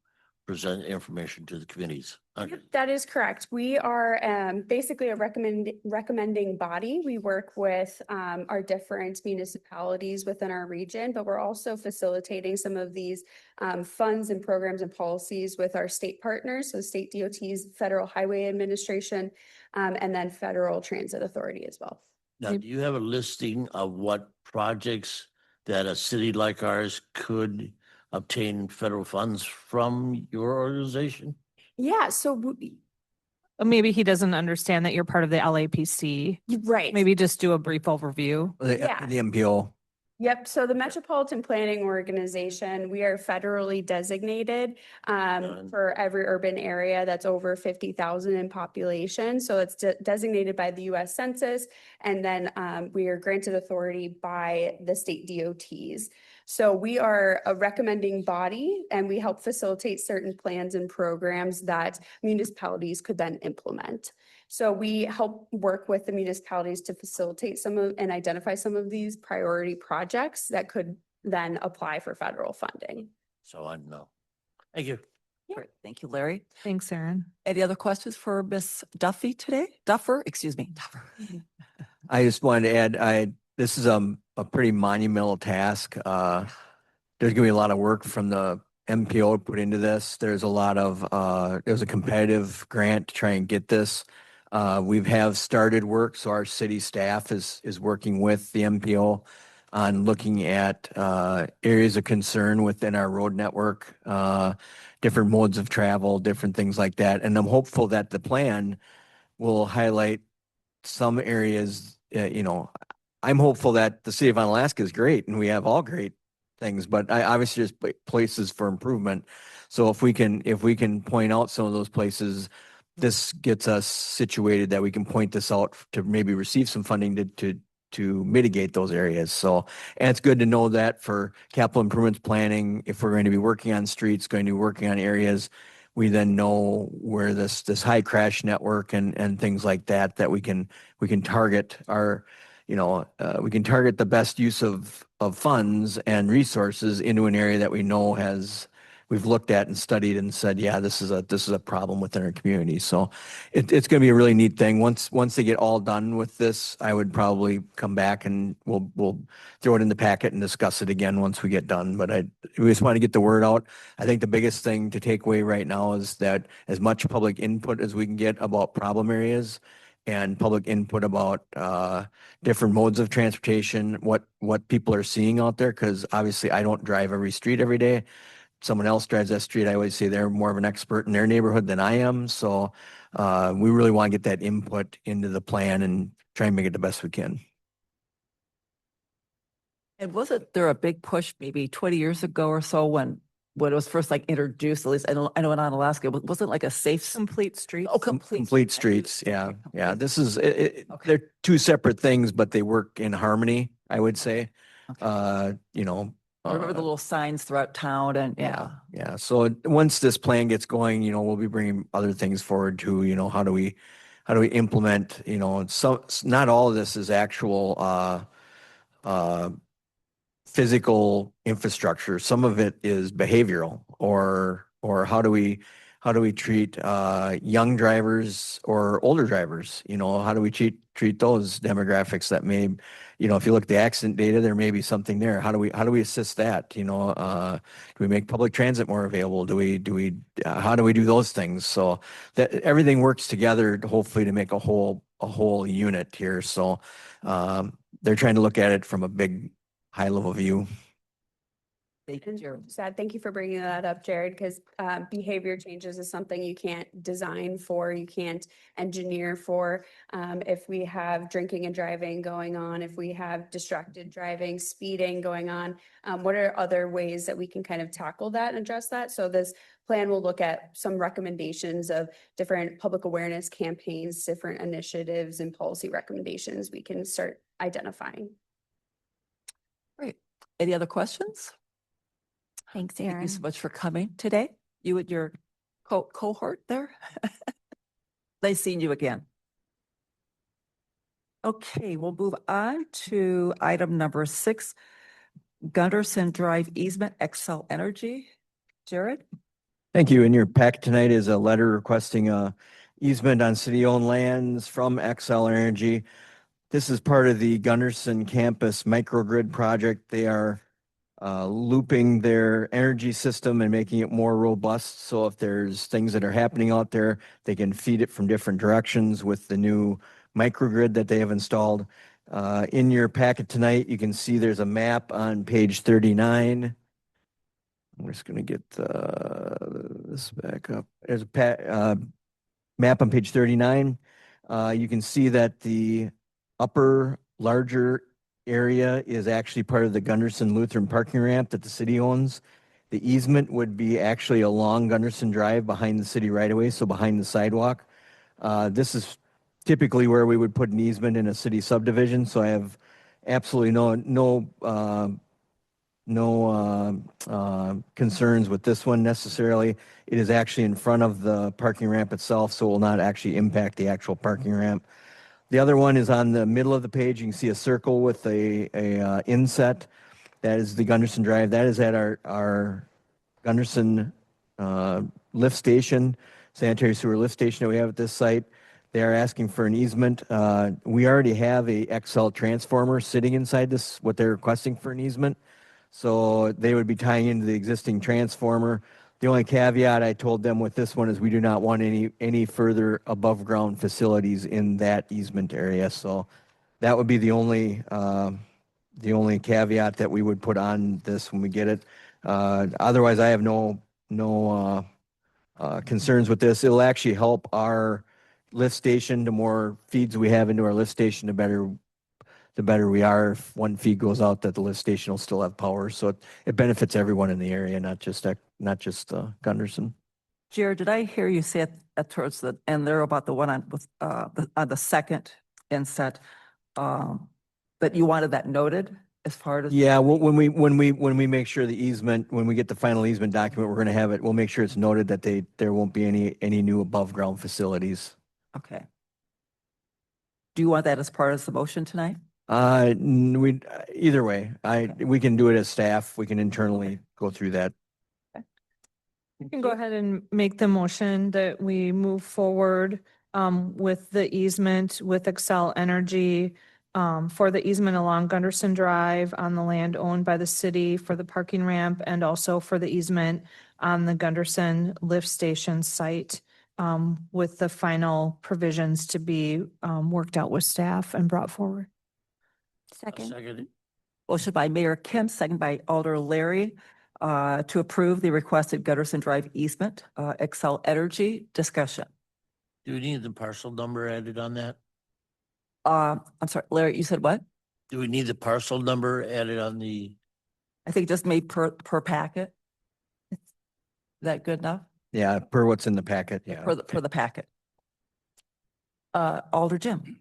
present information to the committees. Okay. Yep, that is correct. We are basically a recommending body. We work with our different municipalities within our region, but we're also facilitating some of these funds and programs and policies with our state partners, so state DOTs, Federal Highway Administration, and then Federal Transit Authority as well. Now, do you have a listing of what projects that a city like ours could obtain federal funds from your organization? Yeah, so Maybe he doesn't understand that you're part of the LAPC. right. Maybe just do a brief overview. Yeah. The MPO. Yep, so the Metropolitan Planning Organization, we are federally designated for every urban area that's over 50,000 in population. So it's designated by the US Census, and then we are granted authority by the state DOTs. So we are a recommending body, and we help facilitate certain plans and programs that municipalities could then implement. So we help work with the municipalities to facilitate some of and identify some of these priority projects that could then apply for federal funding. So I know. Thank you. Great. Thank you, Larry. Thanks, Aaron. Any other questions for Ms. Duffy today? Duffer, excuse me. Duffer. I just wanted to add, this is a pretty monumental task. There's gonna be a lot of work from the MPO put into this. There's a lot of, there's a competitive grant to try and get this. We have started work, so our city staff is working with the MPO on looking at areas of concern within our road network, different modes of travel, different things like that. And I'm hopeful that the plan will highlight some areas, I'm hopeful that the city of Onalaska is great and we have all great things, but I obviously there's places for improvement. So if we can point out some of those places, this gets us situated that we can point this out to maybe receive some funding to mitigate those areas. So, and it's good to know that for capital improvements planning, if we're going to be working on streets, going to be working on areas, we then know where this high crash network and things like that we can target our, we can target the best use of funds and resources into an area that we know we've looked at and studied and said, yeah, this is a problem within our community. So it's going to be a really neat thing. Once they get all done with this, I would probably come back and we'll throw it in the packet and discuss it again once we get done. But we just want to get the word out. I think the biggest thing to take away right now is that as much public input as we can get about problem areas and public input about different modes of transportation, what people are seeing out there, because obviously I don't drive every street every day. Someone else drives that street. I always say they're more of an expert in their neighborhood than I am. So we really want to get that input into the plan and try and make it the best we can. And wasn't there a big push maybe 20 years ago or so when it was first like introduced, at least I know in Alaska, it wasn't like a safe. Complete streets. Oh, complete. Complete streets. Yeah. Yeah. This is, Okay. they're two separate things, but they work in harmony, I would say. Okay. I remember the little signs throughout town and yeah. Yeah. So once this plan gets going, we'll be bringing other things forward too. How do we implement, so not all of this is actual, physical infrastructure. Some of it is behavioral or how do we treat, young drivers or older drivers? How do we treat those demographics that may, if you look at the accident data, there may be something there. How do we assist that? Do we make public transit more available? How do we do those things? So that everything works together hopefully to make a whole unit here. So, they're trying to look at it from a big high level view. Thank you, And Jared. just add, thank you for bringing that up, Jared, because behavior changes is something you can't design for, you can't engineer for. If we have drinking and driving going on, if we have distracted driving, speeding going on, what are other ways that we can kind of tackle that and address that? So this plan will look at some recommendations of different public awareness campaigns, different initiatives and policy recommendations we can start identifying. Great. Any other questions? Thanks, Thank Aaron. you so much for coming today. You and your cohort there. Nice seeing you again. Okay, we'll move on to item number 6, Gunderson Drive easement, Xcel Energy. Jared? Thank you. In your packet tonight is a letter requesting a easement on city-owned lands from Xcel Energy. This is part of the Gunderson Campus Microgrid project. They are looping their energy system and making it more robust. So if there's things that are happening out there, they can feed it from different directions with the new microgrid that they have installed. In your packet tonight, you can see there's a map on page 39. I'm just going to get this back up. There's a map on page 39. You can see that the upper larger area is actually part of the Gunderson Lutheran parking ramp that the city owns. The easement would be actually along Gunderson Drive behind the city right away, so behind the sidewalk. This is typically where we would put an easement in a city subdivision, so I have absolutely no concerns with this one necessarily. It is actually in front of the parking ramp itself, so it will not actually impact the actual parking ramp. The other one is on the middle of the page. You can see a circle with a inset. That is the Gunderson Drive. That is at our Gunderson lift station, sanitary sewer lift station that we have at this site. They are asking for an easement. We already have a Xcel transformer sitting inside this, what they're requesting for an easement. So they would be tying into the existing transformer. The only caveat I told them with this one is we do not want any further above ground facilities in that easement area. So that would be the only caveat that we would put on this when we get it. Otherwise, I have no concerns with this. It'll actually help our lift station. The more feeds we have into our lift station, the better we are. If one feed goes out, that the lift station will still have power. So it benefits everyone in the area, not just Gunderson. Jared, did I hear you say at towards the end there about the one on the second inset, that you wanted that noted as part of? Yeah, when we make sure the easement, when we get the final easement document, we're going to have it. We'll make sure it's noted that there won't be any new above ground facilities. Okay. Do you want that as part of the motion tonight? Either way, we can do it as staff. We can internally go through that. You can go ahead and make the motion that we move forward with the easement with Xcel Energy for the easement along Gunderson Drive on the land owned by the city for the parking ramp and also for the easement on the Gunderson lift station site with the final provisions to be worked out with staff and brought forward. Second. Motion by Mayor Kim, second by Alder Larry, to approve the requested Gunderson Drive easement, Xcel Energy. Discussion. Do we need the parcel number added on that? I'm sorry, Larry, you said what? Do we need the parcel number added on the? I think just made per packet. Is that good enough? Yeah, per what's in the packet. Yeah. For the packet. Alder Jim.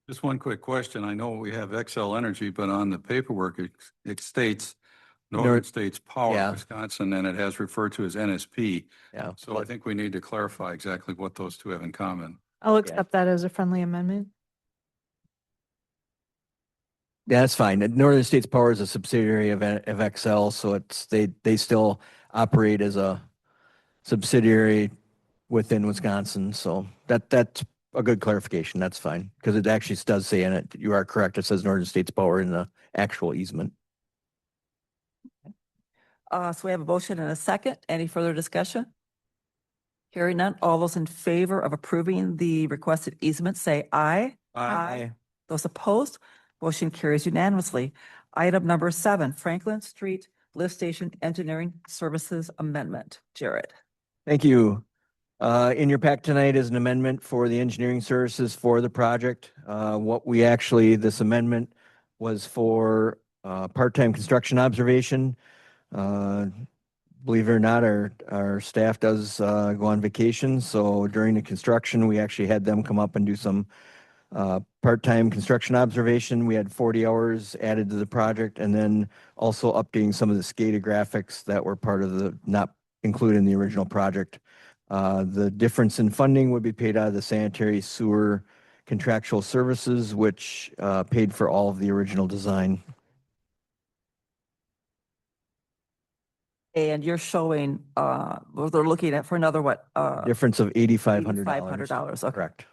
Just one quick question. I know we have Xcel Energy, but on the paperwork, it states Northern States Power Yeah. Wisconsin, and it has referred to as NSP. Yeah. So I think we need to clarify exactly what those two have in common. I'll accept that as a friendly amendment. Yeah, that's fine. Northern States Power is a subsidiary of Xcel, so they still operate as a subsidiary within Wisconsin. So that's a good clarification. That's fine because it actually does say in it. You are correct. It says Northern States Power in the actual easement. So we have a motion and a second. Any further discussion? Hearing none. All those in favor of approving the requested easement, say aye. Aye. Those opposed, motion carries unanimously. Item number 7, Franklin Street Lift Station Engineering Services Amendment. Jared. Thank you. In your pack tonight is an amendment for the engineering services for the project. This amendment was for part-time construction observation. Believe it or not, our staff does go on vacation. So during the construction, we actually had them come up and do some part-time construction observation. We had 40 hours added to the project and then also updating some of the SCADA graphics that were part of the, not included in the original project. The difference in funding would be paid out of the sanitary sewer contractual services, which paid for all of the original design. And you're showing, well, they're looking at for another what? Difference of $8,500. $8,500, okay. Correct.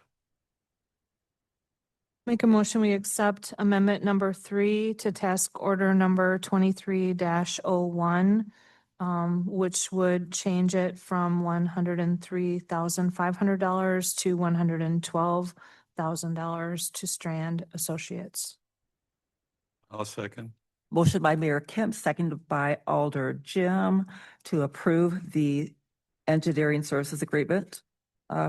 Make a motion, we accept amendment number 3 to task order number 23-01, which would change it from $103,500 to $112,000 to Strand Associates. I'll second. Motion by Mayor Kemp, seconded by Alder Jim to approve the engineering services agreement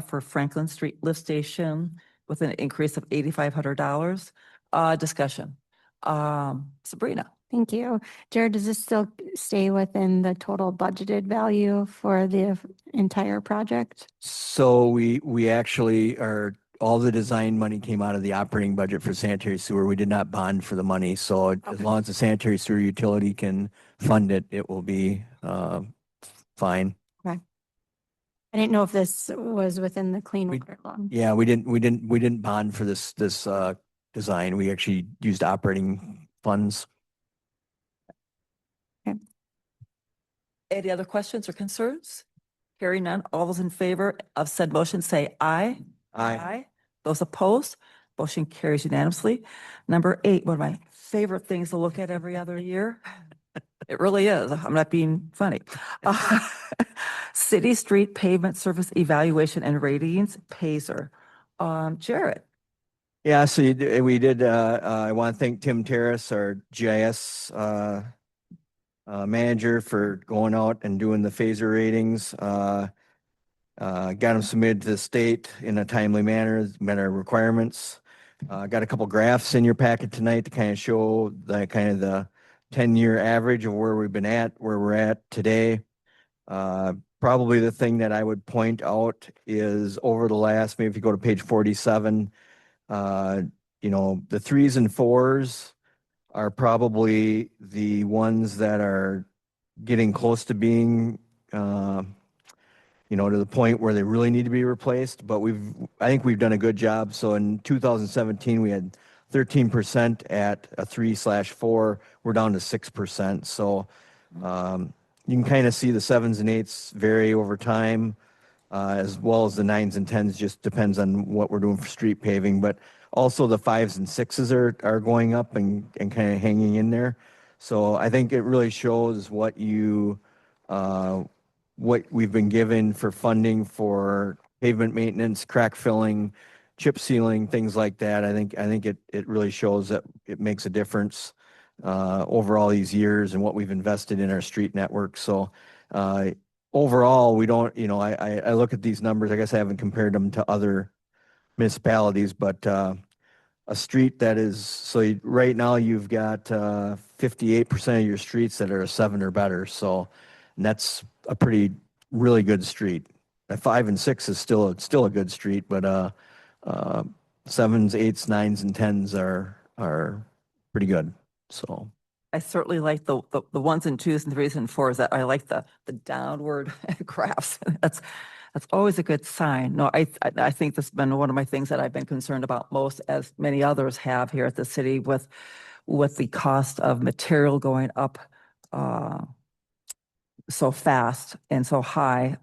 for Franklin Street Lift Station with an increase of $8,500. Discussion. Sabrina. Thank you. Jared, does this still stay within the total budgeted value for the entire project? So we actually all the design money came out of the operating budget for sanitary sewer. We did not bond for the money. So as Okay. long as the sanitary sewer utility can fund it, it will be fine. I didn't know if this was within the clean We- water loan. Yeah, we didn't bond for this design. We actually used operating funds. Any other questions or concerns? Hearing none, all those in favor of said motion say aye. Those opposed, motion carries unanimously. Number 8, one of my favorite things to look at every other year. It really is. I'm not being funny. City Street Pavement Surface Evaluation and Ratings, PASER. Jared. Yeah, so we did, I want to thank Tim Terrace, our GIS manager, for going out and doing the phaser ratings. Got them submitted to the state in a timely manner, met our requirements. Got a couple graphs in your packet tonight to kind of show the kind of the 10-year average of where we've been at, where we're at today. Probably the thing that I would point out is over the last, maybe if you go to page 47, the 3s and 4s are probably the ones that are getting close to being, to the point where they really need to be replaced. But I think we've done a good job. So in 2017, we had 13% at a 3/4. We're down to 6%. So you can kind of see the 7s and 8s vary over time, as well as the 9s and 10s. Just depends on what we're doing for street paving. But also the 5s and 6s are going up and kind of hanging in there. So I think it really shows what we've been given for funding for pavement maintenance, crack filling, chip sealing, things like that. I think it really shows that it makes a difference over all these years and what we've invested in our street network. So overall, we don't, I look at these numbers. I guess I haven't compared them to other municipalities, but a street that is, so right now you've got 58% of your streets that are a 7 or better. So and that's a really good street. A 5 and 6 is still a good street, but 7s, 8s, 9s, and 10s are pretty good. So I certainly like the 1s and 2s and 3s and 4s. That I like the downward graphs. That's always a good sign. No, I think this has been one of my things that I've been concerned about most, as many others have here at the city, with the cost of material going up so fast and so high.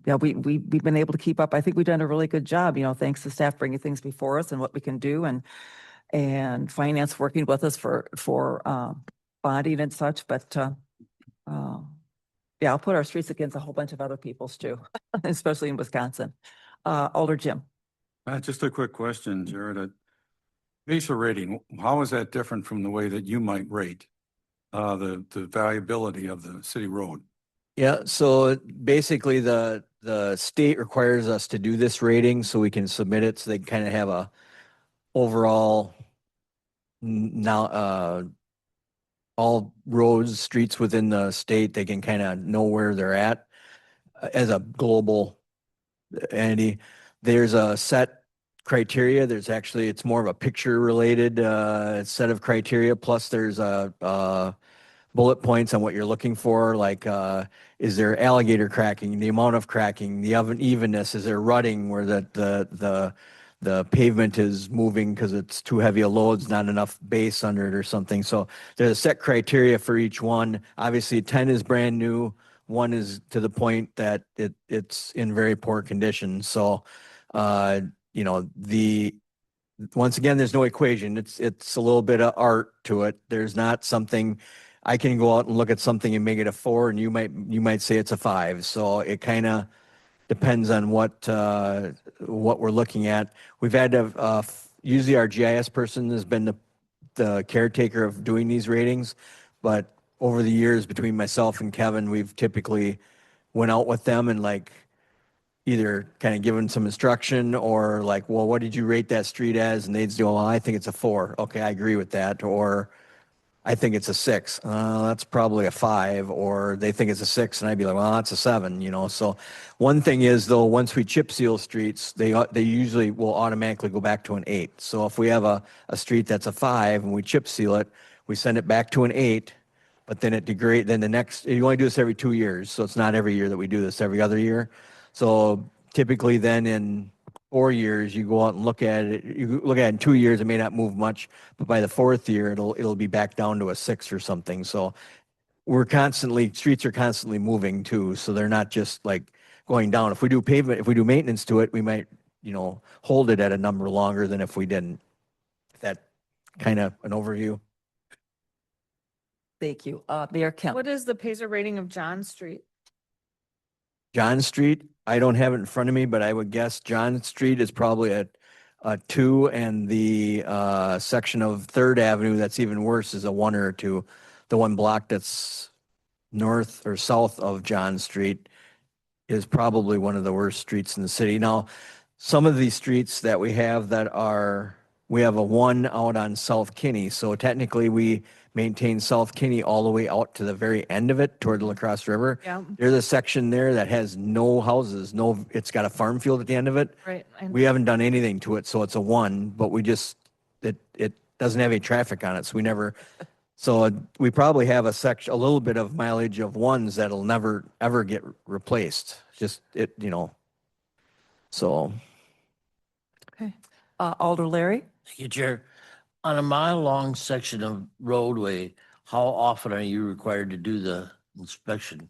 We've been able to keep up. I think we've done a really good job, thanks to staff bringing things before us and what we can do, and finance working with us for bonding and such. But I'll put our streets against a whole bunch of other people's too, especially in Wisconsin. Alder Jim. Just a quick question, Jared. PASER rating, how is that different from the way that you might rate the valuability of the city road? yeah, so basically the state requires us to do this rating so we can submit it, so they kind of have a overall now all roads, streets within the state, they can kind of know where they're at as a global entity. There's a set criteria. It's more of a picture related set of criteria. Plus there's a bullet points on what you're looking for. Like, is there alligator cracking, the amount of cracking, the unevenness, is there rutting where the pavement is moving because it's too heavy a load, not enough base under it or something. So there's a set criteria for each one. Obviously 10 is brand new. One is to the point that it's in very poor condition. So, you know, once again, there's no equation. It's a little bit of art to it. There's not something, I can go out and look at something and make it a 4 and you might say it's a 5. So it kind of depends on what we're looking at. We've had to, usually our GIS person has been the caretaker of doing these ratings, but over the years between myself and Kevin, we've typically went out with them and like either kind of given some instruction or like, well, what did you rate that street as? And they'd say, well, I think it's a 4. Okay, I agree with that. Or I think it's a 6. That's probably a 5. Or they think it's a 6, and I'd be like, well, that's a 7. You know. So one thing is though, once we chip seal streets, they usually will automatically go back to an 8. So if we have a street that's a 5 and we chip seal it, we send it back to an 8. But then it degrades. Then the next, you only do this every 2 years, so it's not every year that we do this. Every other year. So typically, then in 4 years, you go out and look at it. You look at it in 2 years, it may not move much, but by the 4th year, it'll be back down to a 6 or something. So streets are constantly moving too. So they're not just like going down. If we do pavement, if we do maintenance to it, we might, you know, hold it at a number longer than if we didn't. That kind of an overview. Thank you. Mayor Kemp. What is the Pazer rating of John Street? John Street, I don't have it in front of me, but I would guess John Street is probably a 2, and the section of 3rd Avenue that's even worse is a 1 or a 2. The one block that's north or south of John Street is probably one of the worst streets in the city. Now, some of these streets that we have we have a 1 out on South Kinney. So technically we maintain South Kinney all the way out to the very end of it toward the La Crosse River. Yeah, There's a section there that has no houses, it's got a farm field at the end of it. right. We haven't done anything to it, so it's a 1, but it doesn't have any traffic on it, so we probably have a little bit of mileage of 1s that'll never, ever get replaced. So. Alder Larry. Thank you, Chair. On a mile-long section of roadway, how often are you required to do the inspection?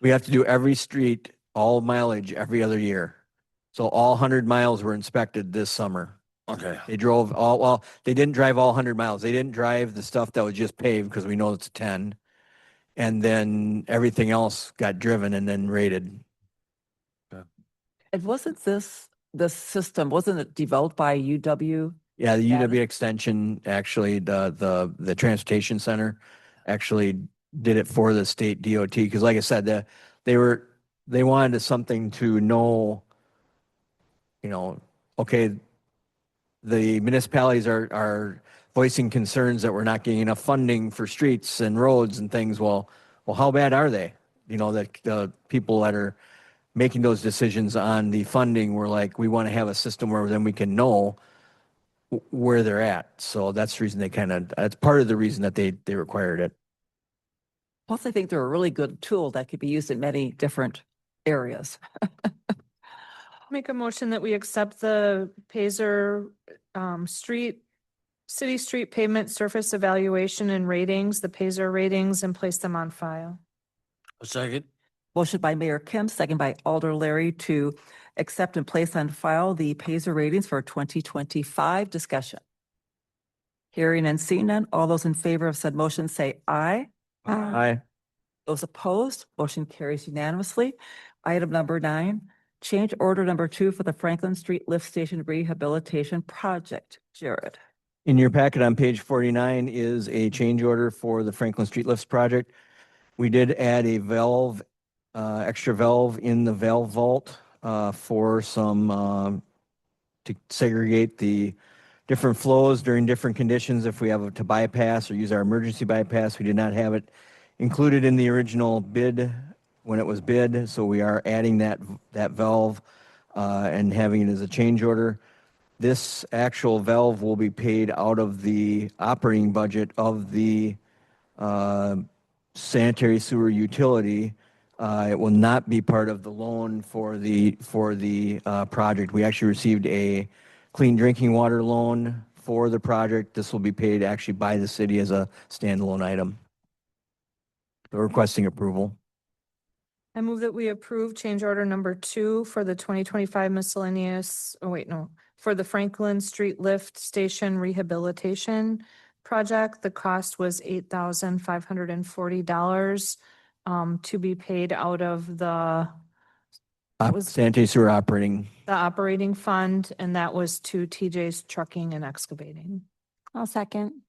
We have to do every street, all mileage every other year. So all 100 miles were inspected this summer. Okay. They didn't drive all 100 miles. They didn't drive the stuff that was just paved because we know it's a 10. And then everything else got driven and then rated. And wasn't this system, wasn't it developed by UW? Yeah, the Yeah. UW extension, actually, the transportation center actually did it for the state DOT. Because like I said, they wanted something to know, you know, okay, the municipalities are voicing concerns that we're not getting enough funding for streets and roads and things. Well, how bad are they? You know, that the people that are making those decisions on the funding were like, we want to have a system where then we can know where they're at. So that's the reason that's part of the reason that they required it. Plus, I think they're a really good tool that could be used in many different areas. Make a motion that we accept the Pazer city street pavement surface evaluation and ratings, the Pazer ratings, and place them on file. A second? Motion by Mayor Kim, second by Alder Larry to accept and place on file the Pazer ratings for 2025. Discussion. Hearing and seeing none, all those in favor of said motion say aye. Aye. Those opposed, motion carries unanimously. Item number 9, change order number 2 for the Franklin Street Lift Station Rehabilitation Project. Jared. In your packet on page 49 is a change order for the Franklin Street Lifts project. We did add a valve, extra valve in the valve vault for some, to segregate the different flows during different conditions. If we have to bypass or use our emergency bypass, we did not have it included in the original bid when it was bid. So we are adding that valve and having it as a change order. This actual valve will be paid out of the operating budget of the sanitary sewer utility. It will not be part of the loan for the project. We actually received a clean drinking water loan for the project. This will be paid actually by the city as a standalone item. So requesting approval. I move that we approve change order number 2 for the 2025 miscellaneous, for the Franklin Street Lift Station Rehabilitation Project. The cost was $8,540 to be paid out of the Sanitary sewer operating. operating fund, and that was to TJ's Trucking and Excavating. I'll second.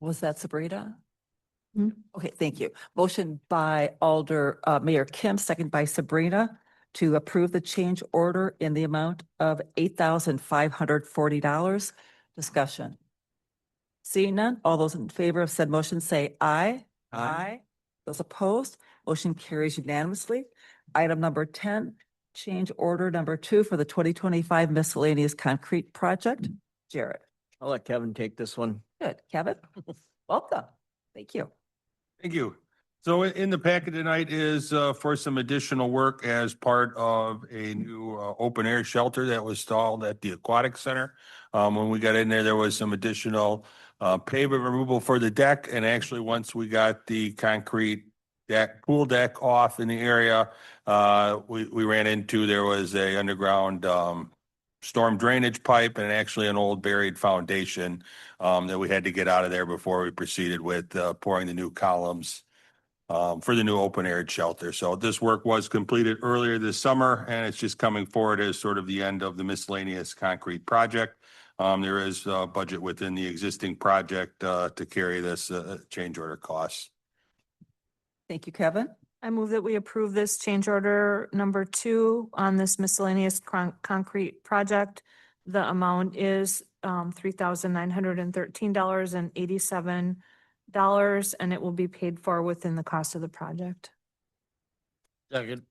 Was that Sabrina? Hmm. Okay, thank you. Motion by Mayor Kim, second by Sabrina, to approve the change order in the amount of $8,540. Discussion. Seeing none, all those in favor of said motion say aye. Aye. Those opposed, motion carries unanimously. Item number 10, change order number 2 for the 2025 miscellaneous concrete project. Jared. I'll let Kevin take this one. Good. Kevin, welcome. Thank you. Thank you. So in the packet tonight is for some additional work as part of a new open air shelter that was installed at the Aquatic Center. When we got in there, there was some additional pavement removal for the deck. And actually, once we got the concrete pool deck off in the area, we ran into, there was a underground storm drainage pipe and actually an old buried foundation that we had to get out of there before we proceeded with pouring the new columns for the new open air shelter. So this work was completed earlier this summer, and it's just coming forward as sort of the end of the miscellaneous concrete project. There is budget within the existing project to carry this change order costs. Thank you, Kevin. I move that we approve this change order number 2 on this miscellaneous concrete project. The amount is $3,913.87, and it will be paid for within the cost of the project. Second.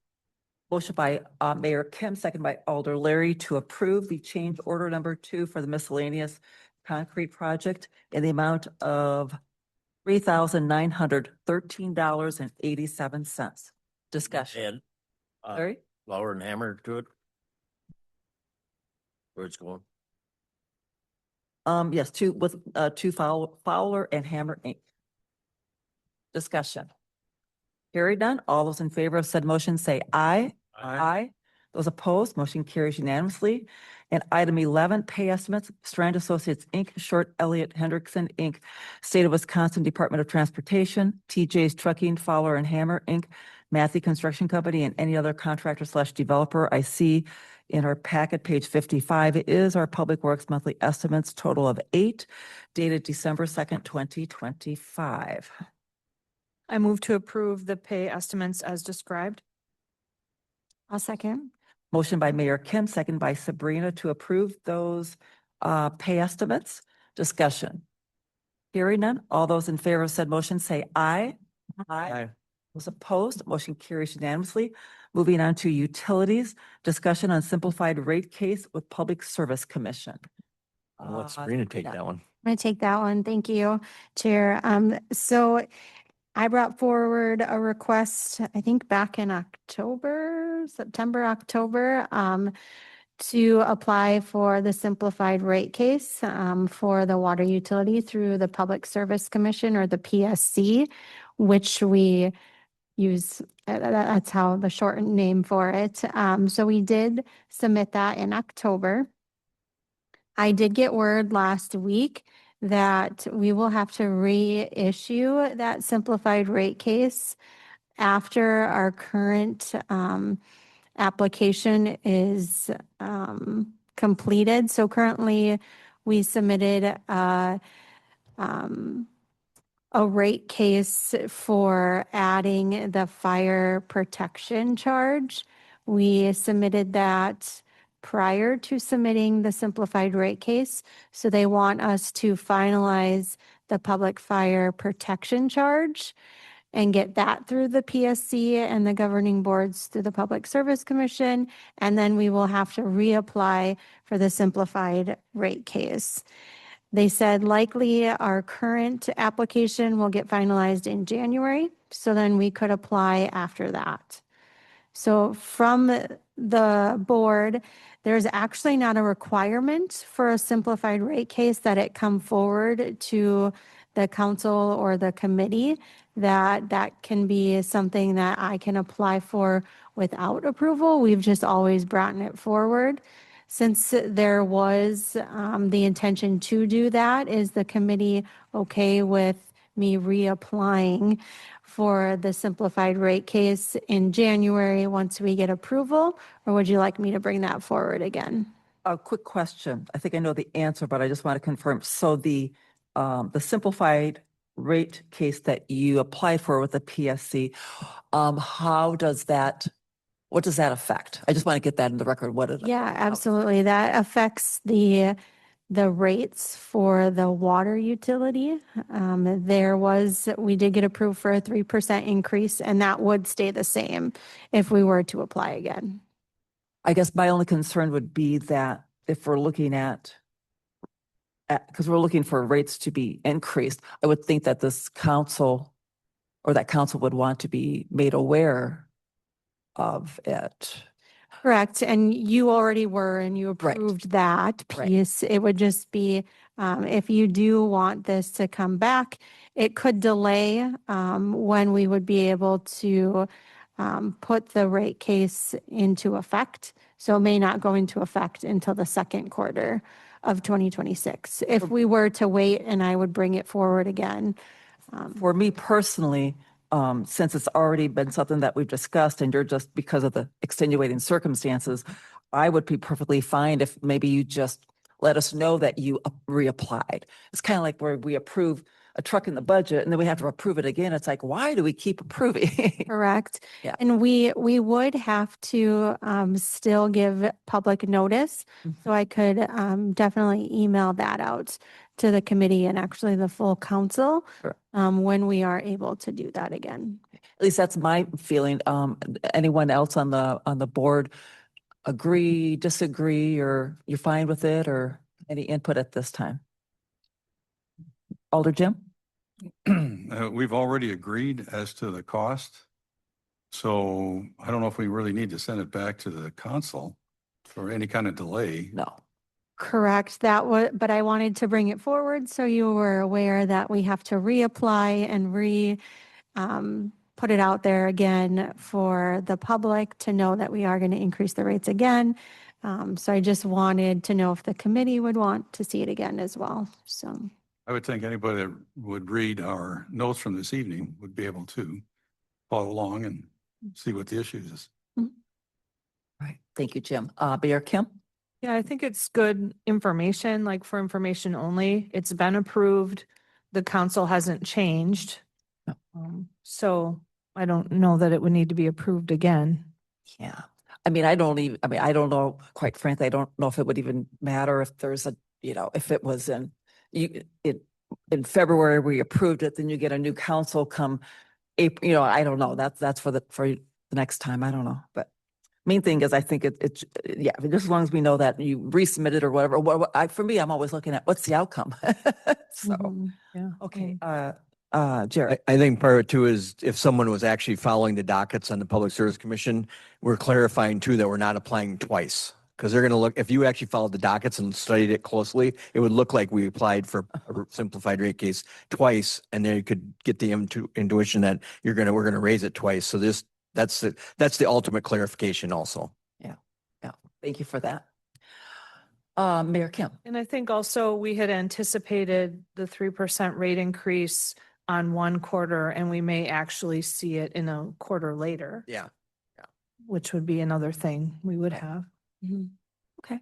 Motion by Mayor Kim, second by Alder Larry, to approve the change order number 2 for the miscellaneous concrete project in the amount of $3,913.87. Discussion. And Larry? Lauer and Hammer to it. Where it's going. Yes, two Fowler and Hammer Inc. Discussion. Hearing none, all those in favor of said motion say aye. Aye. Those opposed, motion carries unanimously. And item 11, pay estimates, Strand Associates, Inc., Short Elliott Hendrickson, Inc., State of Wisconsin Department of Transportation, TJ's Trucking, Fowler and Hammer, Inc., Matthew Construction Company, and any other contractor/developer. I see in our packet, page 55, is our Public Works monthly estimates, total of 8, dated December 2nd, 2025. I move to approve the pay estimates as described. I'll second. Motion by Mayor Kim, second by Sabrina, to approve those pay estimates. Discussion. Hearing none, all those in favor of said motion say aye. Aye. Those opposed, motion carries unanimously. Moving on to utilities, discussion on simplified rate case with Public Service Commission. I'll let Sabrina take yeah. that one. I'm going to take that one. Thank you, Chair. So I brought forward a request, I think back in September, October, to apply for the simplified rate case for the water utility through the Public Service Commission, or the PSC, which we use, that's how the short name for it. So we did submit that in October. I did get word last week that we will have to reissue that simplified rate case after our current application is completed. So currently we submitted a rate case for adding the fire protection charge. We submitted that prior to submitting the simplified rate case. So they want us to finalize the public fire protection charge and get that through the PSC and the governing boards through the Public Service Commission. And then we will have to reapply for the simplified rate case. They said likely our current application will get finalized in January. So then we could apply after that. So from the board, there's actually not a requirement for a simplified rate case that it come forward to the council or the committee, that can be something that I can apply for without approval. We've just always brought it forward. Since there was the intention to do that, is the committee okay with me reapplying for the simplified rate case in January once we get approval? Or would you like me to bring that forward again? A quick question. I think I know the answer, but I just want to confirm. So the simplified rate case that you applied for with the PSC, what does that affect? I just want to get that in the record. Yeah, absolutely. That affects the rates for the water utility. We did get approved for a 3% increase, and that would stay the same if we were to apply again. I guess my only concern would be that if we're looking because we're looking for rates to be increased, I would think that this council or that council would want to be made aware of it. Correct. And you already were, and you Right. approved that Right. piece. It would just be, if you do want this to come back, it could delay when we would be able to put the rate case into effect. So it may not go into effect until the second quarter of 2026. If we were to wait, and I would bring it forward again. For me personally, since it's already been something that we've discussed and you're just because of the extenuating circumstances, I would be perfectly fine if maybe you just let us know that you reapplied. It's kind of like where we approve a truck in the budget and then we have to approve it again. It's like, why do we keep approving? Correct. Yeah. And we would have to still give public notice. So I could definitely email that out to the committee and actually the full council Sure. when we are able to do that again. At least that's my feeling. Anyone else on the board agree, disagree, or you're fine with it, or any input at this time? Alder Jim? We've already agreed as to the cost. So I don't know if we really need to send it back to the council for any kind of delay. No. Correct. But I wanted to bring it forward so you were aware that we have to reapply and put it out there again for the public to know that we are going to increase the rates again. So I just wanted to know if the committee would want to see it again as well. So. I would think anybody that would read our notes from this evening would be able to follow along and see what the issue is. Right. Thank you, Jim. Mayor Kim? Yeah, I think it's good information, like for information only. It's been approved. The council hasn't changed. No. So I don't know that it would need to be approved again. Yeah. I don't know, quite frankly, I don't know if it would even matter if there's if it was in February, we approved it, then you get a new council come April, I don't know. That's for the next time. I don't know. But main thing is I think just as long as we know that you resubmitted or whatever, for me, I'm always looking at what's the outcome. So, Yeah. okay. Jared. I think part of it too is if someone was actually following the dockets on the Public Service Commission, we're clarifying too that we're not applying twice. Because they're going to look, if you actually followed the dockets and studied it closely, it would look like we applied for a simplified rate case twice, and then you could get the intuition that we're going to raise it twice. So that's the ultimate clarification also. Yeah. Thank you for that. Mayor Kim. And I think also we had anticipated the 3% rate increase on one quarter, and we may actually see it in a quarter later. Yeah. Which would be another thing we would have. Okay.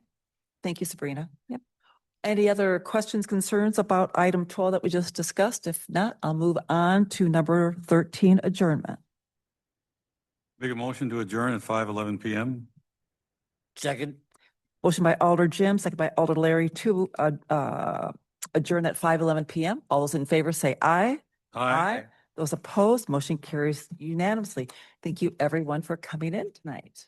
Thank you, Sabrina. Yep. Any other questions, concerns about item 12 that we just discussed? If not, I'll move on to number 13, adjournment. Make a motion to adjourn at 5:11 PM. Second. Motion by Alder Jim, second by Alder Larry to adjourn at 5:11 PM. All those in favor say aye. Those opposed, motion carries unanimously. Thank you, everyone, for coming in tonight.